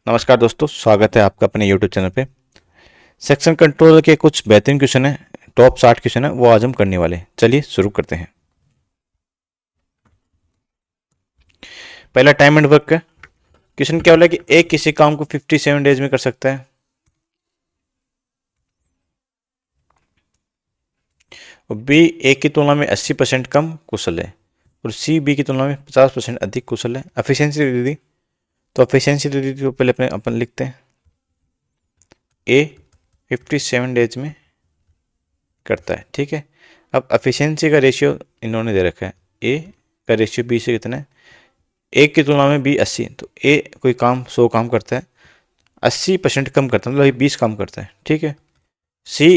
नमस्कार दोस्तों, स्वागत है आपका अपने YouTube चैनल पे। सेक्शन कंट्रोल के कुछ बेहतरीन क्वेश्चन है, टॉप 60 क्वेश्चन है, वो आज हम करने वाले हैं। चलिए शुरू करते हैं। पहला टाइम एंड वर्क का क्वेश्चन क्या बोला कि ए किसी काम को 57 डेज में कर सकता है और बी ए की तुलना में 80% कम कुशल है और सी बी की तुलना में 50% अधिक कुशल है। एफिशिएंसी दे दी, तो एफिशिएंसी दे दी तो पहले अपने अपन लिखते हैं ए 57 डेज में करता है। ठीक है, अब एफिशिएंसी का रेशियो इन्होंने दे रखा है, ए का रेशियो बी से कितना है, ए की तुलना में बी 80, तो ए कोई काम 100 काम करता है, 80% कम करता है, मतलब 20 काम करता है। ठीक है, सी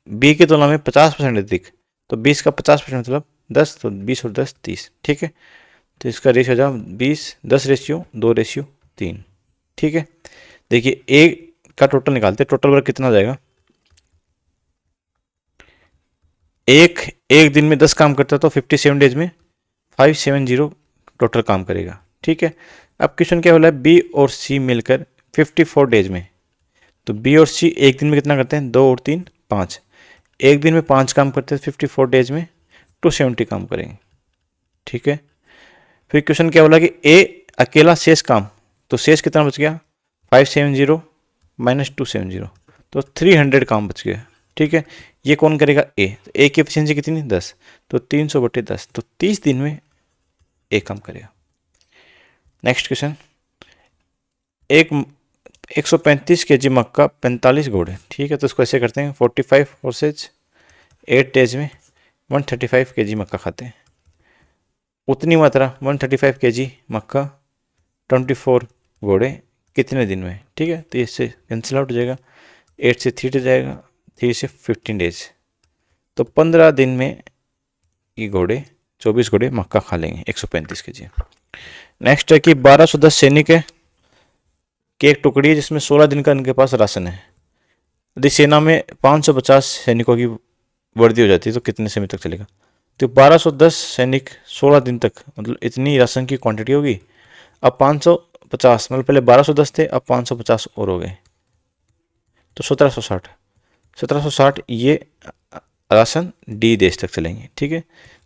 बी की तुलना में 50% अधिक, तो 20 का 50% मतलब 10, तो 20 और 10 30। ठीक है, तो इसका रेशियो जाओ 20 10 रेशियो 2 रेशियो 3। ठीक है, देखिए ए का टोटल निकालते हैं, टोटल वर्क कितना हो जाएगा। एक एक दिन में 10 काम करता है तो 57 डेज में 570 टोटल काम करेगा। ठीक है, अब क्वेश्चन क्या बोला है, बी और सी मिलकर 54 डेज में, तो बी और सी एक दिन में कितना करते हैं, 2 और 3 5, एक दिन में 5 काम करते हैं, 54 डेज में 270 काम करेंगे। ठीक है, फिर क्वेश्चन क्या बोला कि ए अकेला शेष काम, तो शेष कितना बच गया, 570 माइनस 270, तो 300 काम बच गया। ठीक है, ये कौन करेगा, ए। तो ए की एफिशिएंसी कितनी, 10, तो 300/10, तो 30 दिन में ए काम करेगा। नेक्स्ट क्वेश्चन, एक 135 kg मक्का 45 घोड़े। ठीक है, तो इसको ऐसे करते हैं, 45 हॉर्सेज 8 डेज में 135 kg मक्का खाते हैं। उतनी मात्रा 135 kg मक्का 24 घोड़े कितने दिन में। ठीक है, तो इससे कैंसिल आउट हो जाएगा, 8 से 3 जाएगा, 3 से 15 डेज, तो 15 दिन में ये घोड़े 24 घोड़े मक्का खा लेंगे 135 kg। नेक्स्ट है कि 1210 सैनिक है कि एक टुकड़ी है जिसमें 16 दिन का इनके पास राशन है। यदि सेना में 550 सैनिकों की वर्दी हो जाती है तो कितने समय तक चलेगा। तो 1210 सैनिक 16 दिन तक, मतलब इतनी राशन की क्वांटिटी होगी। अब 550, मतलब पहले 1210 थे, अब 550 और हो गए, तो 1760 ये राशन डी देश तक चलेंगे। ठीक है,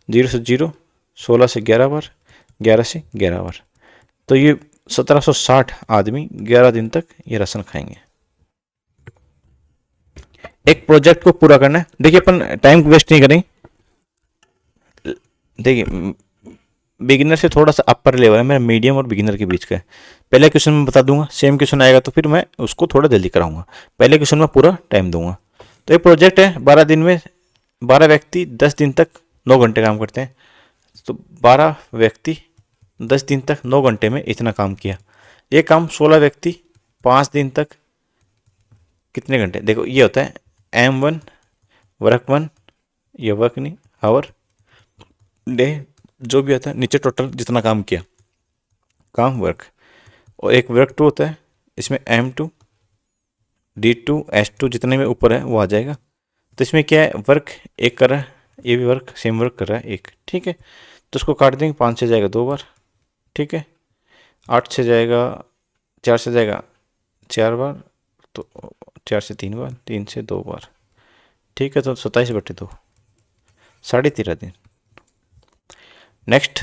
0 से 0, 16 से 11 बार, 11 से 11 बार, तो ये 1760 आदमी 11 दिन तक ये राशन खाएंगे। एक प्रोजेक्ट को पूरा करना है, देखिए अपन टाइम वेस्ट नहीं करेंगे। देखिए बिगिनर से थोड़ा सा अपर लेवल है, मेरा मीडियम और बिगिनर के बीच का है। पहले क्वेश्चन में बता दूंगा, सेम क्वेश्चन आएगा तो फिर मैं उसको थोड़ा जल्दी कराऊंगा। पहले क्वेश्चन में पूरा टाइम दूंगा। तो एक प्रोजेक्ट है, 12 दिन में 12 व्यक्ति 10 दिन तक 9 घंटे काम करते हैं, तो 12 व्यक्ति 10 दिन तक 9 घंटे में इतना काम किया। ये काम 16 व्यक्ति 5 दिन तक कितने घंटे, देखो ये होता है M1 वर्क 1, ये वर्क नहीं, आवर डे जो भी होता है, नीचे टोटल जितना काम किया, काम वर्क, और एक वर्क 2 होता है, इसमें M2 D2 S2 जितने में ऊपर है वो आ जाएगा। तो इसमें क्या है, वर्क एक कर रहा है, ये भी वर्क सेम वर्क कर रहा है एक। ठीक है, तो उसको काट देंगे, 5 से जाएगा 2 बार। ठीक है, 8 से जाएगा, 4 से जाएगा 4 बार, तो 4 से 3 बार, 3 से 2 बार। ठीक है, तो 27/2, 13.5 दिन। नेक्स्ट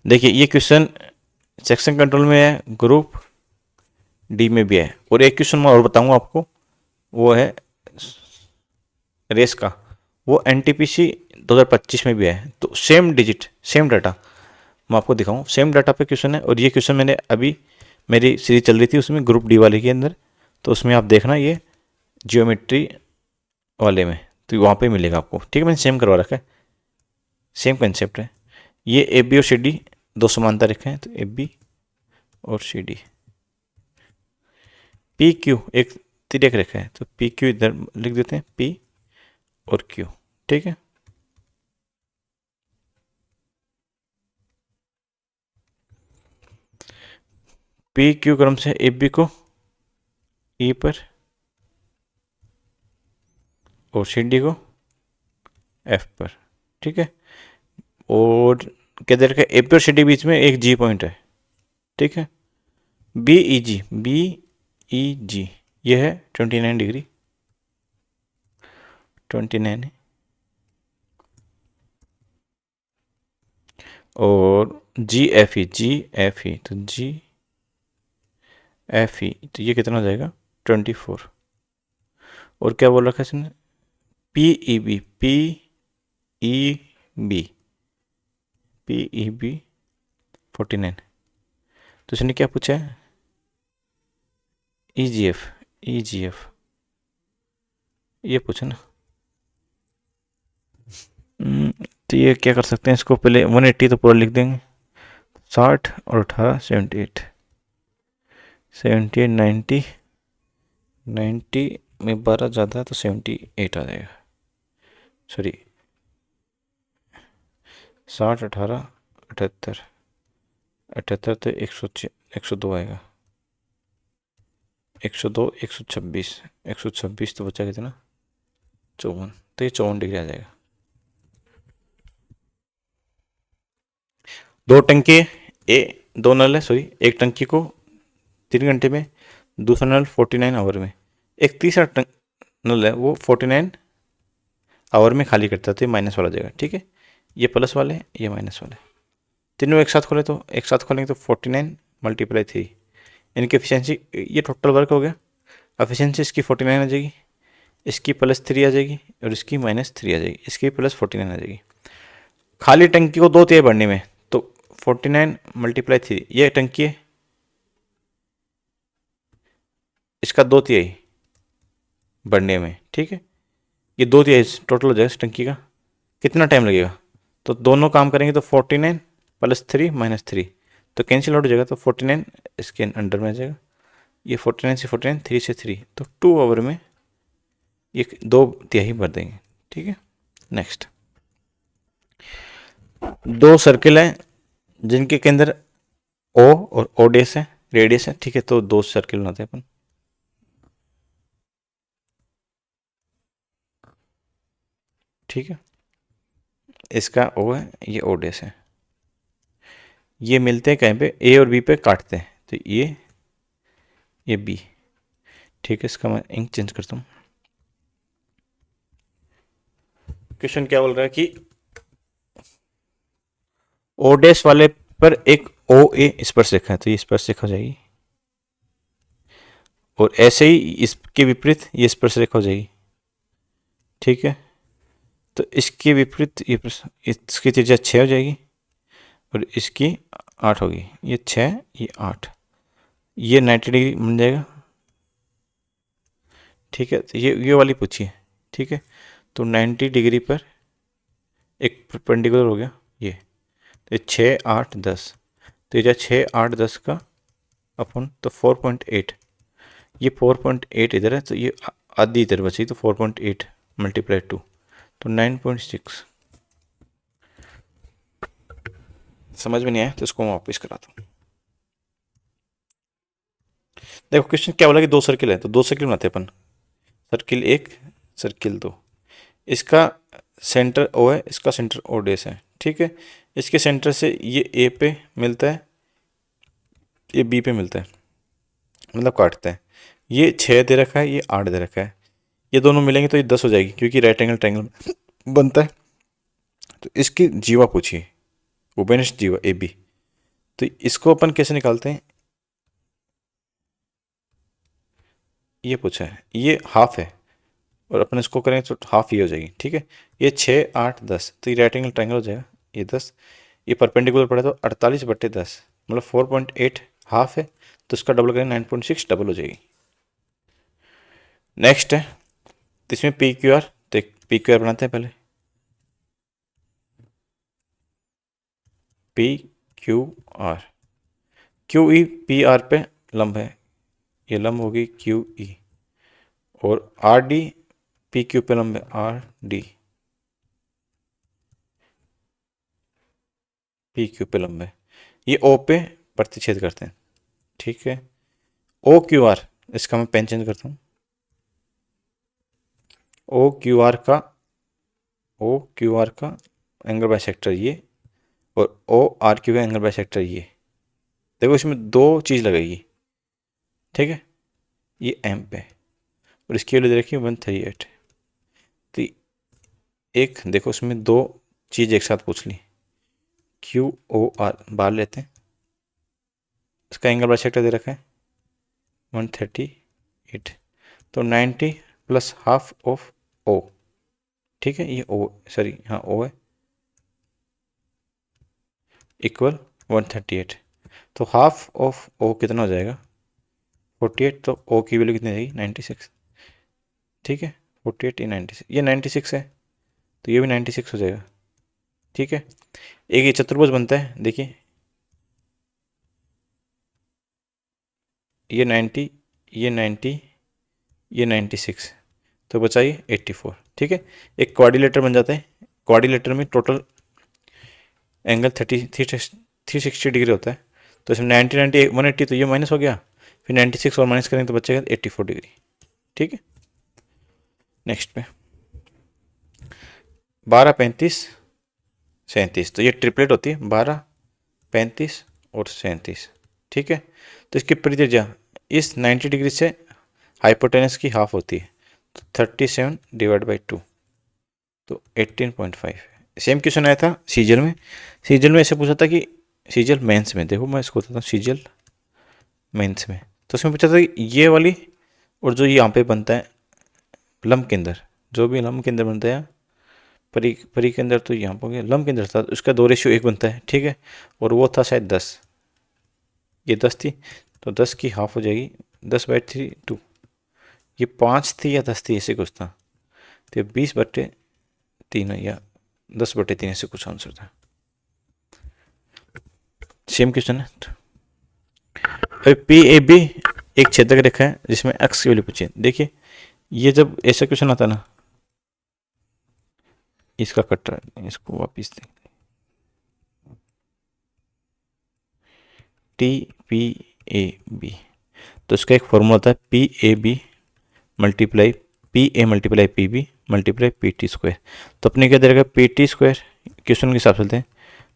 देखिए, ये क्वेश्चन सेक्शन कंट्रोल में है, ग्रुप डी में भी है, और एक क्वेश्चन मैं और बताऊंगा आपको, वो है रेस का, वो NTPC 2025 में भी है। तो सेम डिजिट सेम डाटा मैं आपको दिखाऊं, सेम डाटा पे क्वेश्चन है, और ये क्वेश्चन मैंने अभी मेरी सीरीज चल रही थी उसमें ग्रुप डी वाले के अंदर, तो उसमें आप देखना ये जियोमेट्री वाले में, तो वहाँ पे मिलेगा आपको। ठीक है, मैंने सेम करवा रखा है, सेम कंसेप्ट है। ये ए बी और सी डी 2 समानता रेखा है, तो ए बी और सी डी, पी क्यू एक तिर्यक रेखा है, तो पी क्यू इधर लिख देते हैं, पी और क्यू। ठीक है, पी क्यू क्रम से ए बी को ई पर और सी डी को एफ पर। ठीक है, और किधर का ए पी और सी डी बीच में एक जी पॉइंट है। ठीक है, बी ई जी ये है 29 डिग्री, 29 है। और जी एफ ई तो जी एफ ई तो ये कितना हो जाएगा 24। और क्या बोल रखा है इसने, ई बी 49। तो इसने क्या पूछा है, ई जी एफ ये पूछा ना। तो ये क्या कर सकते हैं, इसको पहले 180 तो पूरा लिख देंगे, 60 और 18 78, 78 90, 90 में 12 ज़्यादा है तो 78 आ जाएगा, सॉरी 60 18 78, 78 तो 102 आएगा, 102 126, 126 तो बचा कितना 54, तो ये 54 डिग्री आ जाएगा। दो टंकी दो नल है, सॉरी एक टंकी को 3 घंटे में, दूसरा नल 49 आवर में, एक तीसरा नल है वो 49 आवर में खाली करता है, तो ये माइनस वाला जाएगा। ठीक है, ये प्लस वाले ये माइनस वाले, तीनों एक साथ खोले तो एक साथ खोलेंगे तो 49 × 3, इनकी एफिशिएंसी, ये टोटल वर्क हो गया, एफिशिएंसी इसकी 49 आ जाएगी, इसकी +3 आ जाएगी और इसकी -3 आ जाएगी, इसकी +49 आ जाएगी। खाली टंकी को 2 तिहाई भरने में, तो 49 × 3 ये टंकी है, इसका 2 तिहाई भरने में। ठीक है, ये 2 तिहाई टोटल हो जाएगा इस टंकी का, कितना टाइम लगेगा, तो दोनों काम करेंगे तो 49 +3 -3 तो कैंसिल आउट हो जाएगा, तो 49 इसके अंडर में आ जाएगा, ये 49 से 49 3 से 3 तो 2 आवर में ये 2 तिहाई भर देंगे। ठीक है, नेक्स्ट, दो सर्किल हैं जिनके केंद्र ओ और ओ डेस है, रेडियस है। ठीक है, तो दो सर्किल बनाते हैं अपन, ठीक है, इसका ओ है, ये ओ डेस है, ये मिलते हैं कहीं पे ए और बी पे काटते हैं, तो ये बी। ठीक है, इसका मैं इंक चेंज करता हूँ। क्वेश्चन क्या बोल रहा है कि ओ डैश वाले पर एक ओ ए स्पर्शरेखा है, तो ये स्पर्शरेखा हो जाएगी, और ऐसे ही इसके विपरीत ये स्पर्शरेखा हो जाएगी। ठीक है, तो इसके विपरीत ये इसकी त्रिज्या 6 हो जाएगी और इसकी 8 होगी, ये 6 ये 8, ये 90 डिग्री बन जाएगा। ठीक है, तो ये वाली पूछिए। ठीक है, तो 90 डिग्री पर एक परपेंडिकुलर हो गया ये, तो 6 8 10, तो ये 6 8 10 का अपन तो 4.8, ये 4.8 इधर है, तो ये आधी इधर बची, तो 4.8 × 2 तो 9.6। समझ में नहीं आया तो इसको मैं वापस कराता हूँ। देखो क्वेश्चन क्या बोला कि दो सर्किल है, तो दो सर्किल बनाते हैं अपन, सर्किल 1 सर्किल 2, इसका सेंटर ओ है, इसका सेंटर ओ डेस है। ठीक है, इसके सेंटर से ये ए पे मिलता है, ये बी पे मिलता है, मतलब काटते हैं, ये 6 दे रखा है, ये 8 दे रखा है, ये दोनों मिलेंगे तो ये 10 हो जाएगी, क्योंकि राइट एंगल ट्रायंगल बनता है। तो इसकी जीवा पूछिए, उभयनिष्ठ जीवा ए बी, तो इसको अपन कैसे निकालते हैं, ये पूछा है, ये हाफ है और अपन इसको करेंगे तो हाफ ये हो जाएगी। ठीक है, ये 6 8 10 तो ये राइट एंगल ट्रायंगल हो जाएगा, ये 10, ये परपेंडिकुलर पड़े तो 48/10 मतलब 4.8 हाफ है, तो इसका डबल करेंगे 9.6 डबल हो जाएगी। नेक्स्ट है, तो इसमें पी क्यू आर, तो पी क्यू आर बनाते हैं पहले, P Q R, Q E P R पे लंब है, ये लंब होगी क्यू ई, और आर डी पी क्यू पे लंब है आर डी, पी क्यू पे लंब है, ये ओ पे प्रतिच्छेद करते हैं। ठीक है, ओ क्यू आर, इसका मैं पेन चेंज करता हूँ, ओ क्यू आर का एंगल बाइसेक्टर ये, और ओ आर क्यू का एंगल बाइसेक्टर ये। देखो इसमें दो चीज़ लगेगी, ठीक है, ये एम पे और इसकी वैल्यू दे रखी है 138। तो एक देखो उसमें दो चीज़ एक साथ पूछ ली, क्यू ओ आर बाहर लेते हैं, इसका एंगल बाइसेक्टर दे रखा है 138, तो 90 प्लस हाफ ऑफ ओ, ठीक है, ये ओ सॉरी हाँ ओ है, इक्वल 138। तो हाफ ऑफ ओ कितना हो जाएगा 48, तो ओ की वैल्यू कितनी रहेगी 96, ठीक है, 48 ये 96, ये 96 है तो ये भी 96 हो जाएगा, ठीक है। एक ये चतुर्भुज बनता है, देखिए ये 90, ये 90, ये 96, तो बचाइए 84, ठीक है। एक क्वाड्रिलेटर बन जाता है, क्वाड्रिलेटर में टोटल एंगल 360 डिग्री होता है, तो इसमें 90 90 180, तो ये माइनस हो गया, फिर 96 और माइनस करेंगे तो बचेगा 84 डिग्री, ठीक है। नेक्स्ट पे 12 35 37, तो ये ट्रिपलेट होती है 12 35 और 37, ठीक है। तो इसकी परित्रिज्या इस 90 डिग्री से हाइपोटेनस की हाफ होती है, तो 37 डिवाइड बाई 2, तो 18.5। सेम क्वेश्चन आया था सीजल में, सीजल में ऐसे पूछा था कि सीजल मेंस में, देखो मैं इसको बताता हूँ सीजल मेंस में, तो उसमें पूछा था कि ये वाली और जो यहाँ पे बनता है लंब के अंदर, जो भी लंब के अंदर बनता है परी परी के अंदर, तो यहाँ पर गया लंब के अंदर था, उसका 2:1 बनता है, ठीक है, और वो था शायद 10, ये 10 थी, तो 10 की हाफ हो जाएगी 10/3 2, ये 5 थी या 10 थी ऐसे कुछ था, तो 20/3 या 10/3 ऐसे कुछ आंसर था। सेम क्वेश्चन है। अभी पी ए बी एक छेदक रेखा है जिसमें एक्स की वैल्यू पूछी है, देखिए ये जब ऐसा क्वेश्चन आता ना, इसका कट रहा है, इसको वापिस दें, टी पी ए बी, तो इसका एक फॉर्मूला होता है P A B multiply P A multiply P B multiply P T square. तो अपने क्या दे रहेगा पी टी स्क्वायर, क्वेश्चन के हिसाब से चलते हैं,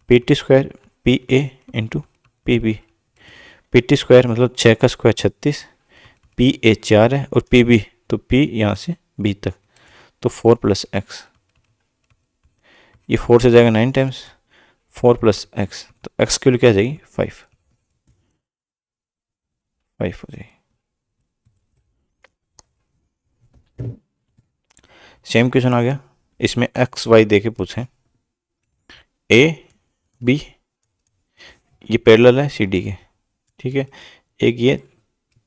P T square P A into P B, P T square मतलब 6 का स्क्वायर 36, पी ए 4 है और पी बी तो पी यहाँ से बी तक, तो 4 प्लस एक्स, ये 4 से जाएगा 9 टाइम्स 4 प्लस एक्स, तो एक्स की वैल्यू क्या आ जाएगी 5 हो जाएगी। सेम क्वेश्चन आ गया, इसमें एक्स वाई दे के पूछें, ए बी ये पैरेलल है सी डी के, ठीक है, एक ये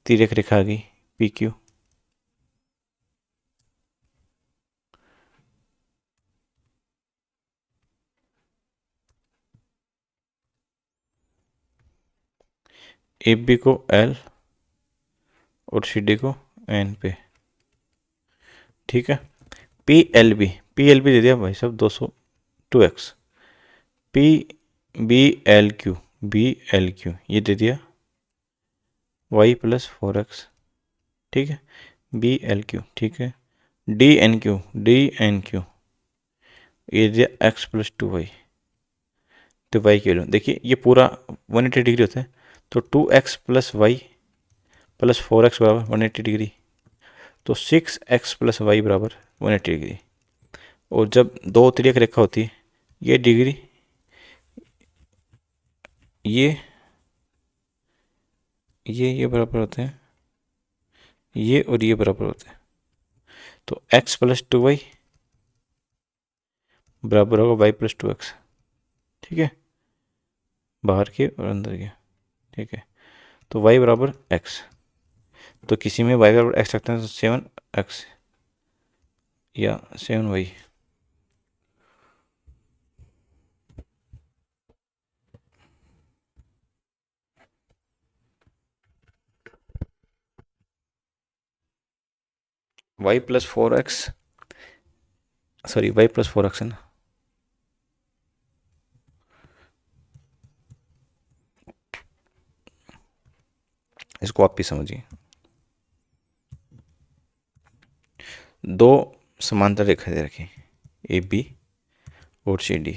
तिरक रेखा आ गई पी क्यू, ए बी को एल और सी डी को एन पे, ठीक है। पी एल बी दे दिया भाई साहब 202x, P B L Q ये दे दिया y प्लस 4x, ठीक है, बी एल क्यू, ठीक है, डी एन क्यू ये दिया x प्लस 2y, तो y की वैल्यू देखिए ये पूरा 180 डिग्री होता है, तो 2x plus Y plus 4x बराबर 180 डिग्री, तो 6x प्लस वाई बराबर 180 डिग्री, और जब दो तिर्यक रेखा होती है ये डिग्री ये बराबर होते हैं, ये और ये बराबर होते हैं, तो x प्लस 2y बराबर होगा y प्लस 2x, ठीक है, बाहर के और अंदर के, ठीक है, तो y बराबर x, तो किसी में y बराबर x रखते हैं तो 7x या 7y, y plus 4x sorry y plus 4x है ना, इसको आप भी समझिए, दो समांतर रेखा दे रखी ए बी और सी डी,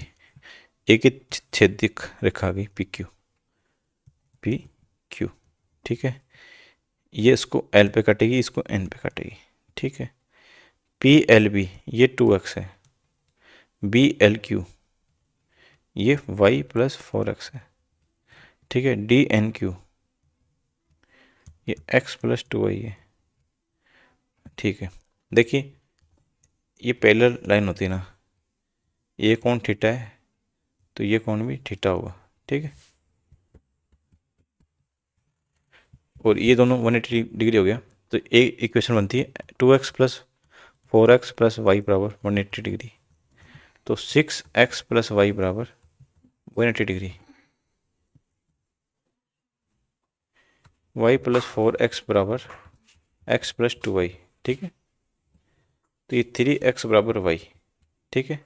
एक ही छेदिक रेखा आ गई पी क्यू, ठीक है, ये इसको एल पे काटेगी, इसको एन पे काटेगी, ठीक है। पी एल बी ये 2x है, बी एल क्यू ये y प्लस 4x है, ठीक है। डी एन क्यू ये x प्लस 2y है, ठीक है। देखिए ये पैरेलल लाइन होती है ना, ये कोण थीटा है तो ये कोण भी थीटा होगा, ठीक है। और ये दोनों 180 डिग्री हो गया, तो एक इक्वेशन बनती है 2x plus 4x plus Y बराबर 180 डिग्री, तो 6x प्लस वाई बराबर 180 डिग्री, y प्लस 4x बराबर x प्लस 2y, ठीक है। तो ये 3x बराबर y, ठीक है।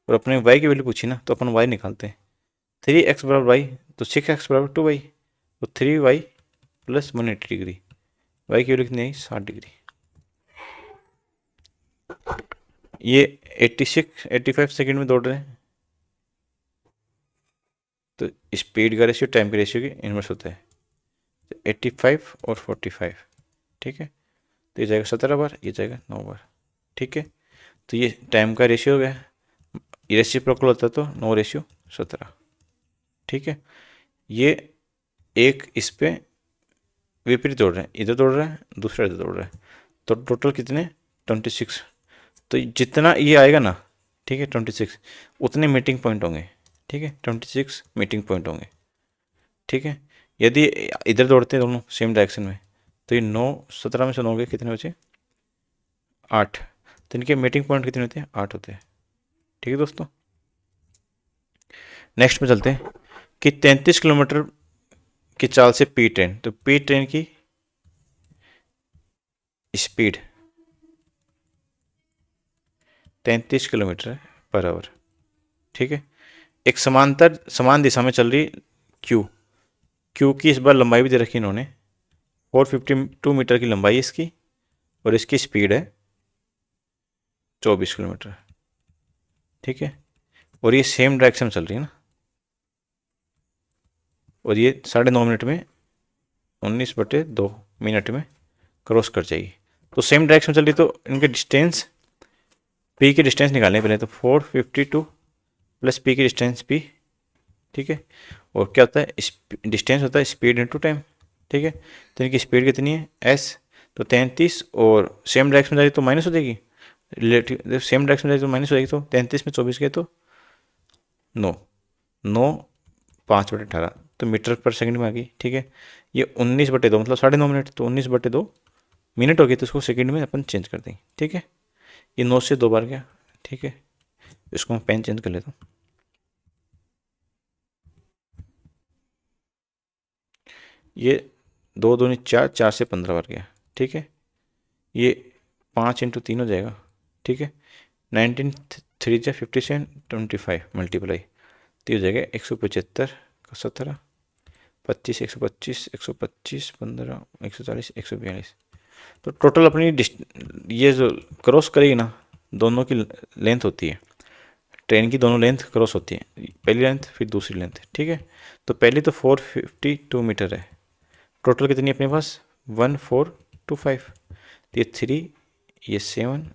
और अपने y की वैल्यू पूछी ना, तो अपन y निकालते हैं। 3x बराबर y तो 6x बराबर 2y, तो 3y प्लस 180 डिग्री, y की वैल्यू कितनी आई 60 डिग्री। ये 85 सेकंड में दौड़ रहे हैं, तो स्पीड का रेशियो टाइम के रेशियो की इनवर्स होता है, तो 85 और 45, ठीक है। तो ये जाएगा 17 बार, ये जाएगा 9 बार, ठीक है। तो ये टाइम का रेशियो हो गया, ये रेसिप्रोकल होता तो 9:17, ठीक है। ये एक इस पे विपरीत दौड़ रहे हैं, इधर दौड़ रहा है, दूसरा इधर दौड़ रहा है, तो टोटल कितने 26। तो जितना ये आएगा ना, ठीक है 26, उतने मीटिंग पॉइंट होंगे, ठीक है। 26 मीटिंग पॉइंट होंगे, ठीक है। यदि इधर दौड़ते हैं दोनों सेम डायरेक्शन में, तो ये 9 17 में से 9 गए, कितने बचे 8, तो इनके मीटिंग पॉइंट कितने होते हैं 8 होते हैं, ठीक है दोस्तों। नेक्स्ट में चलते हैं कि 33 किलोमीटर की चाल से पी ट्रेन, तो पी ट्रेन की स्पीड 33 किलोमीटर पर आवर, ठीक है। एक समान दिशा में चल रही क्यू की इस बार लंबाई भी दे रखी इन्होंने, 452 मीटर की लंबाई इसकी, और इसकी स्पीड है 24 किलोमीटर, ठीक है। और ये सेम डायरेक्शन में चल रही है ना, और ये 9.5 मिनट में 19/2 मिनट में क्रॉस कर जाएगी। तो सेम डायरेक्शन में चल रही, तो इनके डिस्टेंस पी की डिस्टेंस निकालने पहले, तो 452 प्लस पी की डिस्टेंस पी, ठीक है। और क्या होता है डिस्टेंस होता है स्पीड इंटू टाइम, ठीक है। तो इनकी स्पीड कितनी है एस, तो 33, और सेम डायरेक्शन में जाएगी तो माइनस हो जाएगी, रिलेटिव सेम डायरेक्शन में जाएगी तो माइनस हो जाएगी, तो 33 में 24 गए तो 9, 9 5/18, तो मीटर पर सेकंड में आ गई, ठीक है। ये 19/2 मतलब 9.5 मिनट, तो 19/2 मिनट हो गई, तो इसको सेकंड में अपन चेंज कर देंगे, ठीक है। ये 9 से 2 बार गया, ठीक है। इसको मैं पेन चेंज कर लेता हूँ। ये 2 दूनी 4, 4 से 15 बार गया, ठीक है। ये 5 × 3 हो जाएगा, ठीक है। 19 3 जा 57 25 मल्टीप्लाई, तो ये हो जाएगा 175 का 17, 25 125 125 15 140 142, तो टोटल अपनी ये जो क्रॉस करेगी ना, दोनों की लेंथ होती है, ट्रेन की दोनों लेंथ क्रॉस होती है, पहली लेंथ फिर दूसरी लेंथ, ठीक है। तो पहली तो 452 मीटर है, टोटल कितनी है अपने पास 1425, तो ये 3, ये 7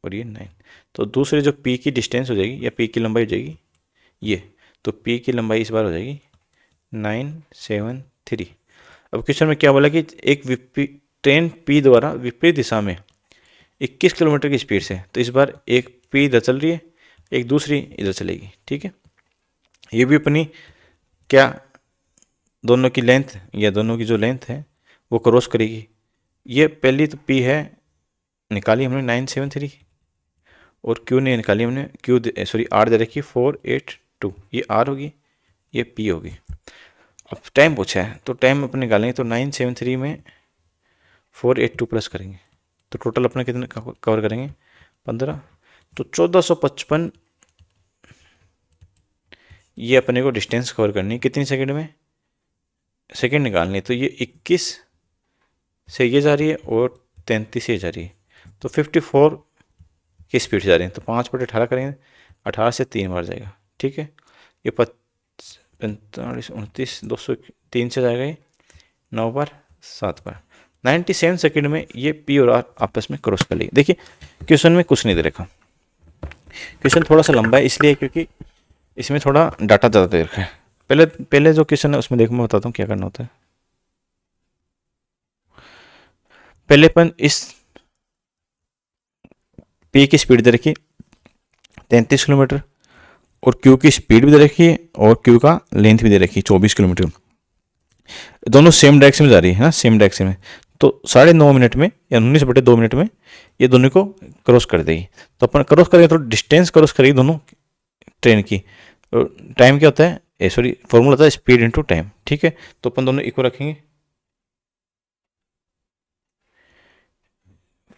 और ये 9, तो दूसरे जो पी की डिस्टेंस हो जाएगी या पी की लंबाई हो जाएगी ये, तो पी की लंबाई इस बार हो जाएगी 973। अब क्वेश्चन में क्या बोला कि एक ट्रेन पी द्वारा विपरीत दिशा में 21 किलोमीटर की स्पीड से, तो इस बार एक पी इधर चल रही है, एक दूसरी इधर चलेगी, ठीक है। ये भी अपनी क्या दोनों की लेंथ या दोनों की जो लेंथ है वो क्रॉस करेगी। ये पहली तो पी है निकाली हमने 973, और क्यू नहीं निकाली हमने, क्यू सॉरी आर दे रखी 482, ये आर होगी, ये पी होगी। अब टाइम पूछा है तो टाइम अपन निकालेंगे, तो 973 में 482 प्लस करेंगे, तो टोटल अपने कितने कवर करेंगे 15, तो 1455 ये अपने को डिस्टेंस कवर करनी है कितनी सेकंड में, सेकंड निकालनी है। तो ये 21 से ये जा रही है और 33 से जा रही है, तो 54 की स्पीड से जा रही है, तो 5/18 करेंगे, 18 से 3 बार जाएगा, ठीक है। ये 45 29 203 से जाएगा, ये 9 बार 7 बार, 97 सेकंड में ये पी और आर आपस में क्रॉस कर लेगी। देखिए क्वेश्चन में कुछ नहीं दे रखा, क्वेश्चन थोड़ा सा लंबा है इसलिए क्योंकि इसमें थोड़ा डाटा ज़्यादा दे रखा है। पहले जो क्वेश्चन है उसमें देखो, मैं बताता हूँ क्या करना होता है। पहले अपन इस पी की स्पीड दे रखी 33 किलोमीटर और क्यू की स्पीड भी दे रखी है और क्यू का लेंथ भी दे रखी है 24 किलोमीटर। दोनों सेम डायरेक्शन में जा रही है ना, सेम डायरेक्शन में। तो 9.5 मिनट में या 19/2 मिनट में ये दोनों को क्रॉस कर देगी। तो अपन क्रॉस करेंगे तो डिस्टेंस क्रॉस करेगी दोनों ट्रेन की। टाइम क्या होता है, सॉरी फॉर्मूला होता है स्पीड इनटू टाइम। ठीक है, तो अपन दोनों इक्वल रखेंगे।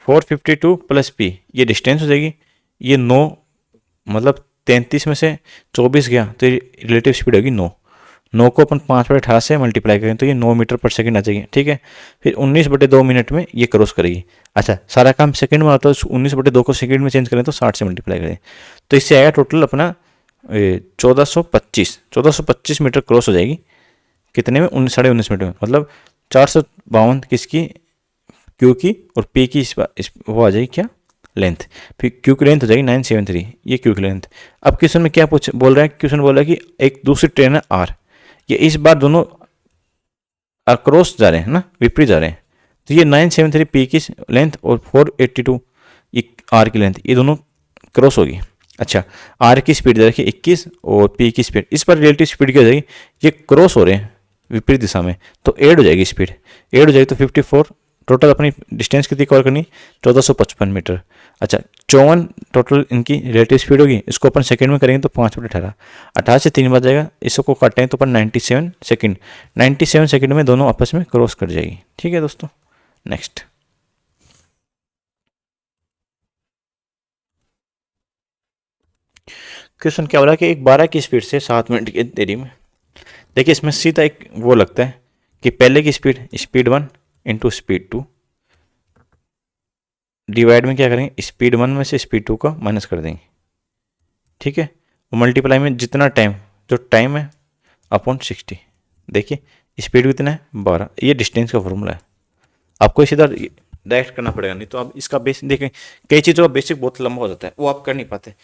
452 प्लस पी, ये डिस्टेंस हो जाएगी। ये 9 मतलब 33 में से 24 गया तो रिलेटिव स्पीड होगी 9 को अपन 5/18 से मल्टीप्लाई करें तो ये 9 मीटर पर सेकंड आ जाएगी। ठीक है, फिर 19/2 मिनट में ये क्रॉस करेगी। अच्छा, सारा काम सेकंड में आता है तो 19/2 को सेकंड में चेंज करें तो 60 से मल्टीप्लाई करें तो इससे आएगा टोटल अपना 1425 मीटर क्रॉस हो जाएगी। कितने में, 19.5 मिनट में, मतलब 452 किसकी, क्यू की, और पी की वो आ जाएगी क्या, लेंथ। फिर क्यू की लेंथ हो जाएगी 973, ये क्यू की लेंथ। अब क्वेश्चन में क्या बोल रहा है, क्वेश्चन बोल रहा है कि एक दूसरी ट्रेन है आर, ये इस बार दोनों अक्रॉस जा रहे हैं ना, विपरीत जा रहे हैं। तो ये 973 पी की लेंथ और 482 ये आर की लेंथ, ये दोनों क्रॉस होगी। अच्छा, आर की स्पीड दे रखी 21 और पी की स्पीड, इस पर रिलेटिव स्पीड क्या हो जाएगी, ये क्रॉस हो रहे हैं विपरीत दिशा में तो ऐड हो जाएगी, स्पीड ऐड हो जाएगी तो 54। टोटल अपनी डिस्टेंस कितनी कवर करनी, 1455 मीटर। अच्छा, 54 टोटल इनकी रिलेटिव स्पीड होगी। इसको अपन सेकंड में करेंगे तो 5/18, 18 से 3 बच जाएगा। इसको काटेंगे तो अपन 97 सेकंड, 97 सेकंड में दोनों आपस में क्रॉस कर जाएगी। ठीक है दोस्तों, नेक्स्ट क्वेश्चन क्या बोला कि एक 12 की स्पीड से 7 मिनट की देरी में। देखिए इसमें सीधा एक वो लगता है कि पहले की स्पीड 1 इंटू स्पीड 2 डिवाइड में क्या करेंगे, स्पीड 1 में से स्पीड 2 का माइनस कर देंगे। ठीक है, वो मल्टीप्लाई में जितना टाइम, जो टाइम है अपॉन 60। देखिए स्पीड कितना है 12, ये डिस्टेंस का फॉर्मूला है। आपको इसी तरह डायरेक्ट करना पड़ेगा, नहीं तो आप इसका बेसिक देखें, कई चीज़ों का बेसिक बहुत लंबा हो जाता है, वो आप कर नहीं पाते।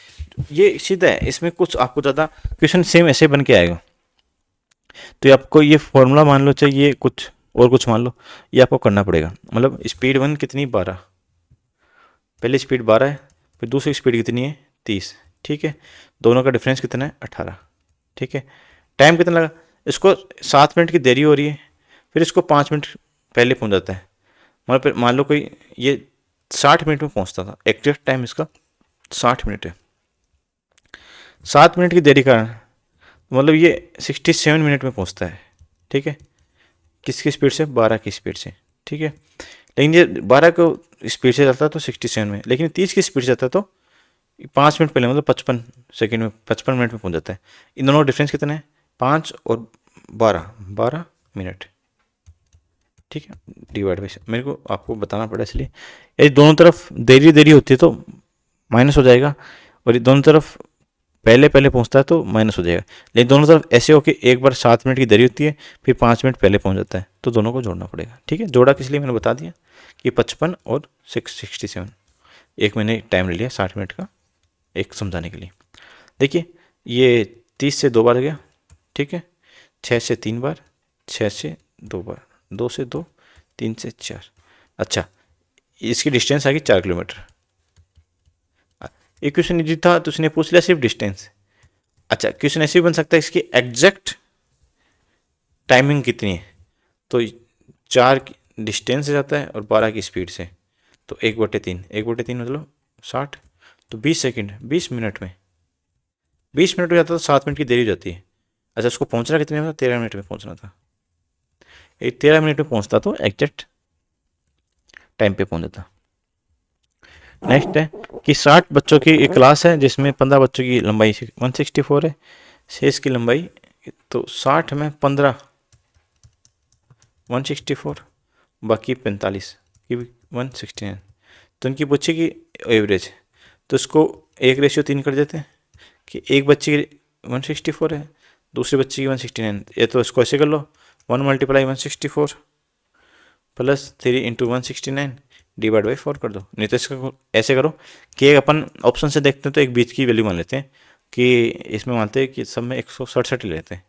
ये सीधा है, इसमें कुछ आपको ज़्यादा क्वेश्चन सेम ऐसे बन के आएगा। तो आपको ये फॉर्मूला मान लो, चाहिए कुछ और कुछ मान लो, ये आपको करना पड़ेगा। मतलब स्पीड 1 कितनी 12, पहले स्पीड 12 है, फिर दूसरी स्पीड कितनी है 30। ठीक है, दोनों का डिफरेंस कितना है 18। ठीक है, टाइम कितना लगा, इसको 7 मिनट की देरी हो रही है, फिर इसको 5 मिनट पहले पहुंच जाता है। मतलब मान लो कोई ये 60 मिनट में पहुंचता था, एग्जैक्ट टाइम इसका 60 मिनट है। 7 मिनट की देरी का मतलब ये 67 मिनट में पहुंचता है। ठीक है, किसकी स्पीड से, 12 की स्पीड से। ठीक है, लेकिन ये 12 को स्पीड से चलता है तो 67 में, लेकिन 30 की स्पीड से जाता है तो 5 मिनट पहले, मतलब 55 सेकंड में, 55 मिनट में पहुंच जाता है। इन दोनों का डिफरेंस कितना है, 5 और 12 मिनट। ठीक है, डिवाइड बाई, मेरे को आपको बताना पड़ा इसलिए, यदि दोनों तरफ देरी होती है तो माइनस हो जाएगा, और ये दोनों तरफ पहले पहुंचता है तो माइनस हो जाएगा। लेकिन दोनों तरफ ऐसे हो कि एक बार 7 मिनट की देरी होती है, फिर 5 मिनट पहले पहुंच जाता है, तो दोनों को जोड़ना पड़ेगा। ठीक है, जोड़ा किस लिए मैंने बता दिया कि 55 और 67, एक मैंने टाइम ले लिया 60 मिनट का एक समझाने के लिए। देखिए ये 30 से 2 बार गया। ठीक है, 6 से 3 बार, 6 से 2 बार, 2 से 2, 3 से 4। अच्छा, इसकी डिस्टेंस आ गई 4 किलोमीटर। एक क्वेश्चन इजी था तो उसने पूछ लिया सिर्फ डिस्टेंस। अच्छा, क्वेश्चन ऐसे भी बन सकता है इसकी एग्जैक्ट टाइमिंग कितनी है, तो 4 डिस्टेंस से जाता है और 12 की स्पीड से, तो 1/3, 1/3 मतलब 60, तो 20 सेकंड, 20 मिनट में, 20 मिनट हो जाता है तो 7 मिनट की देरी हो जाती है। अच्छा, उसको पहुंचना कितने में था, 13 मिनट में पहुंचना था। 13 मिनट में पहुंचता तो एग्जैक्ट टाइम पे पहुंच जाता। नेक्स्ट है कि 60 बच्चों की एक क्लास है जिसमें 15 बच्चों की लंबाई 164 है, शेष की लंबाई, तो 60 में 15 164, बाकी 45 की 169, तो इनकी बच्चे की एवरेज, तो इसको 1:3 कर देते हैं कि एक बच्चे की 164 है, दूसरे बच्चे की 169, ये तो इसको ऐसे कर लो, 1 × 164 प्लस 3 × 169 डिवाइड बाई 4 कर दो। नहीं तो इसका ऐसे करो कि एक अपन ऑप्शन से देखते हैं तो एक बीच की वैल्यू मान लेते हैं कि इसमें मानते हैं कि सब में 167 ही लेते हैं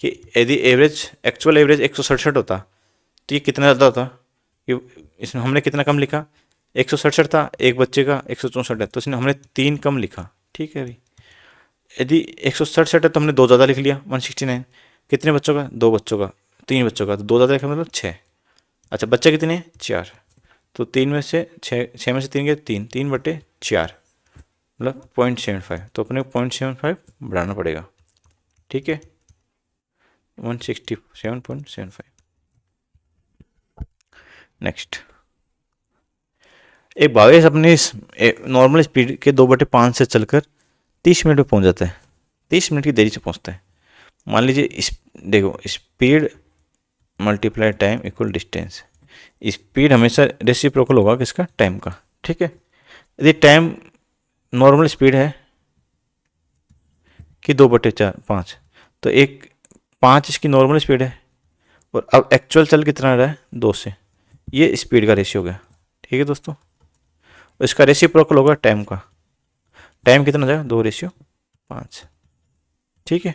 कि यदि एवरेज एक्चुअल एवरेज 167 होता तो ये कितना ज़्यादा होता कि इसमें हमने कितना कम लिखा, 167 था, एक बच्चे का 164 है तो इसमें हमने 3 कम लिखा। ठीक है भाई, यदि 167 है तो हमने 2 ज़्यादा लिख लिया 169। कितने बच्चों का, 2 बच्चों का, 3 बच्चों का, तो 2 ज़्यादा लिखा मतलब 6। अच्छा बच्चे कितने हैं, 4, तो 3 में से 6 में से 3 गए 3, 3/4 मतलब 0.75, तो अपने 0.75 बढ़ाना पड़ेगा। ठीक है, 167.75। नेक्स्ट, एक भावेश अपनी नॉर्मल स्पीड के 2/5 से चलकर 30 मिनट में पहुंच जाता है, 30 मिनट की देरी से पहुंचता है। मान लीजिए देखो speed multiply time equal distance, speed हमेशा रेसिप्रोकल होगा किसका, टाइम का। ठीक है, यदि टाइम नॉर्मल स्पीड है कि 2/5, तो 5 इसकी नॉर्मल स्पीड है और अब एक्चुअल चल कितना रहा है, 2 से, ये स्पीड का रेशियो हो गया। ठीक है दोस्तों, इसका रेसिप्रोकल होगा टाइम का, टाइम कितना हो जाएगा, 2/5। ठीक है,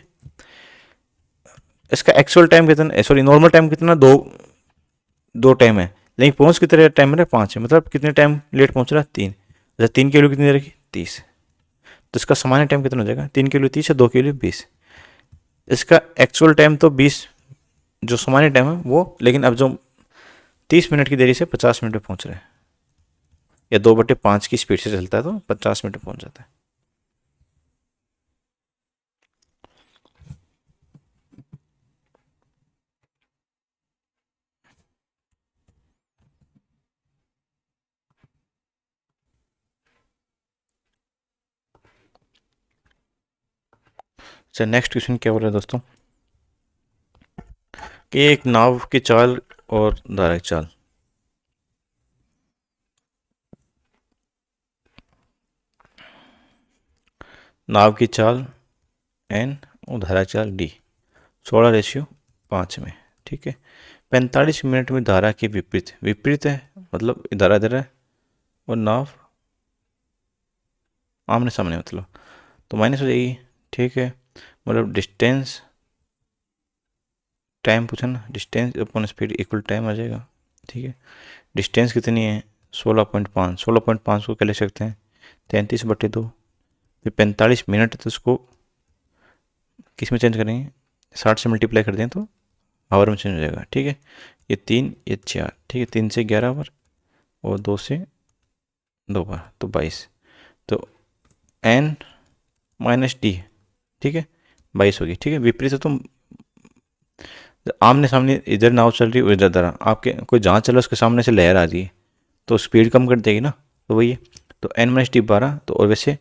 इसका एक्चुअल टाइम कितना, सॉरी नॉर्मल टाइम कितना, दो टाइम है, लेकिन पहुंच कितने टाइम में 5 है, मतलब कितने टाइम लेट पहुंच रहा है, 3। अच्छा 3 की वैल्यू कितनी रहेगी, 30, तो इसका सामान्य टाइम कितना हो जाएगा, 3 की वैल्यू 30 है, 2 की वैल्यू 20। इसका एक्चुअल टाइम तो 20 जो सामान्य टाइम है वो, लेकिन अब जो 30 मिनट की देरी से 50 मिनट में पहुंच रहे हैं, या 2/5 की स्पीड से चलता है तो 50 मिनट में पहुंच जाता है। अच्छा नेक्स्ट क्वेश्चन क्या हो रहा है दोस्तों, कि एक नाव की चाल और धारा की चाल, नाव की चाल n और धारा की चाल d 16/5 में। ठीक है, 45 मिनट में धारा के विपरीत, विपरीत है मतलब धारा इधर है और नाव आमने सामने, मतलब तो माइनस हो जाएगी। ठीक है, मतलब डिस्टेंस टाइम पूछा ना, distance upon speed equal time आ जाएगा। ठीक है, डिस्टेंस कितनी है, 16.5, 16.5 को क्या लिख सकते हैं, 33/2, फिर 45 मिनट, तो उसको किस में चेंज करेंगे, 60 से मल्टीप्लाई कर दें तो आवर में चेंज हो जाएगा। ठीक है, ये 3 ये 4, ठीक है, 3 से 11 आवर और 2 से 2 बार तो 22, तो n माइनस डी, ठीक है 22 होगी। ठीक है, विपरीत है तो आमने सामने, इधर नाव चल रही है इधर धारा, आपके कोई जहाँ चल रहा है उसके सामने से लहर आ रही है तो स्पीड कम कर देगी ना, तो वही है। तो n माइनस डी 12, तो और वैसे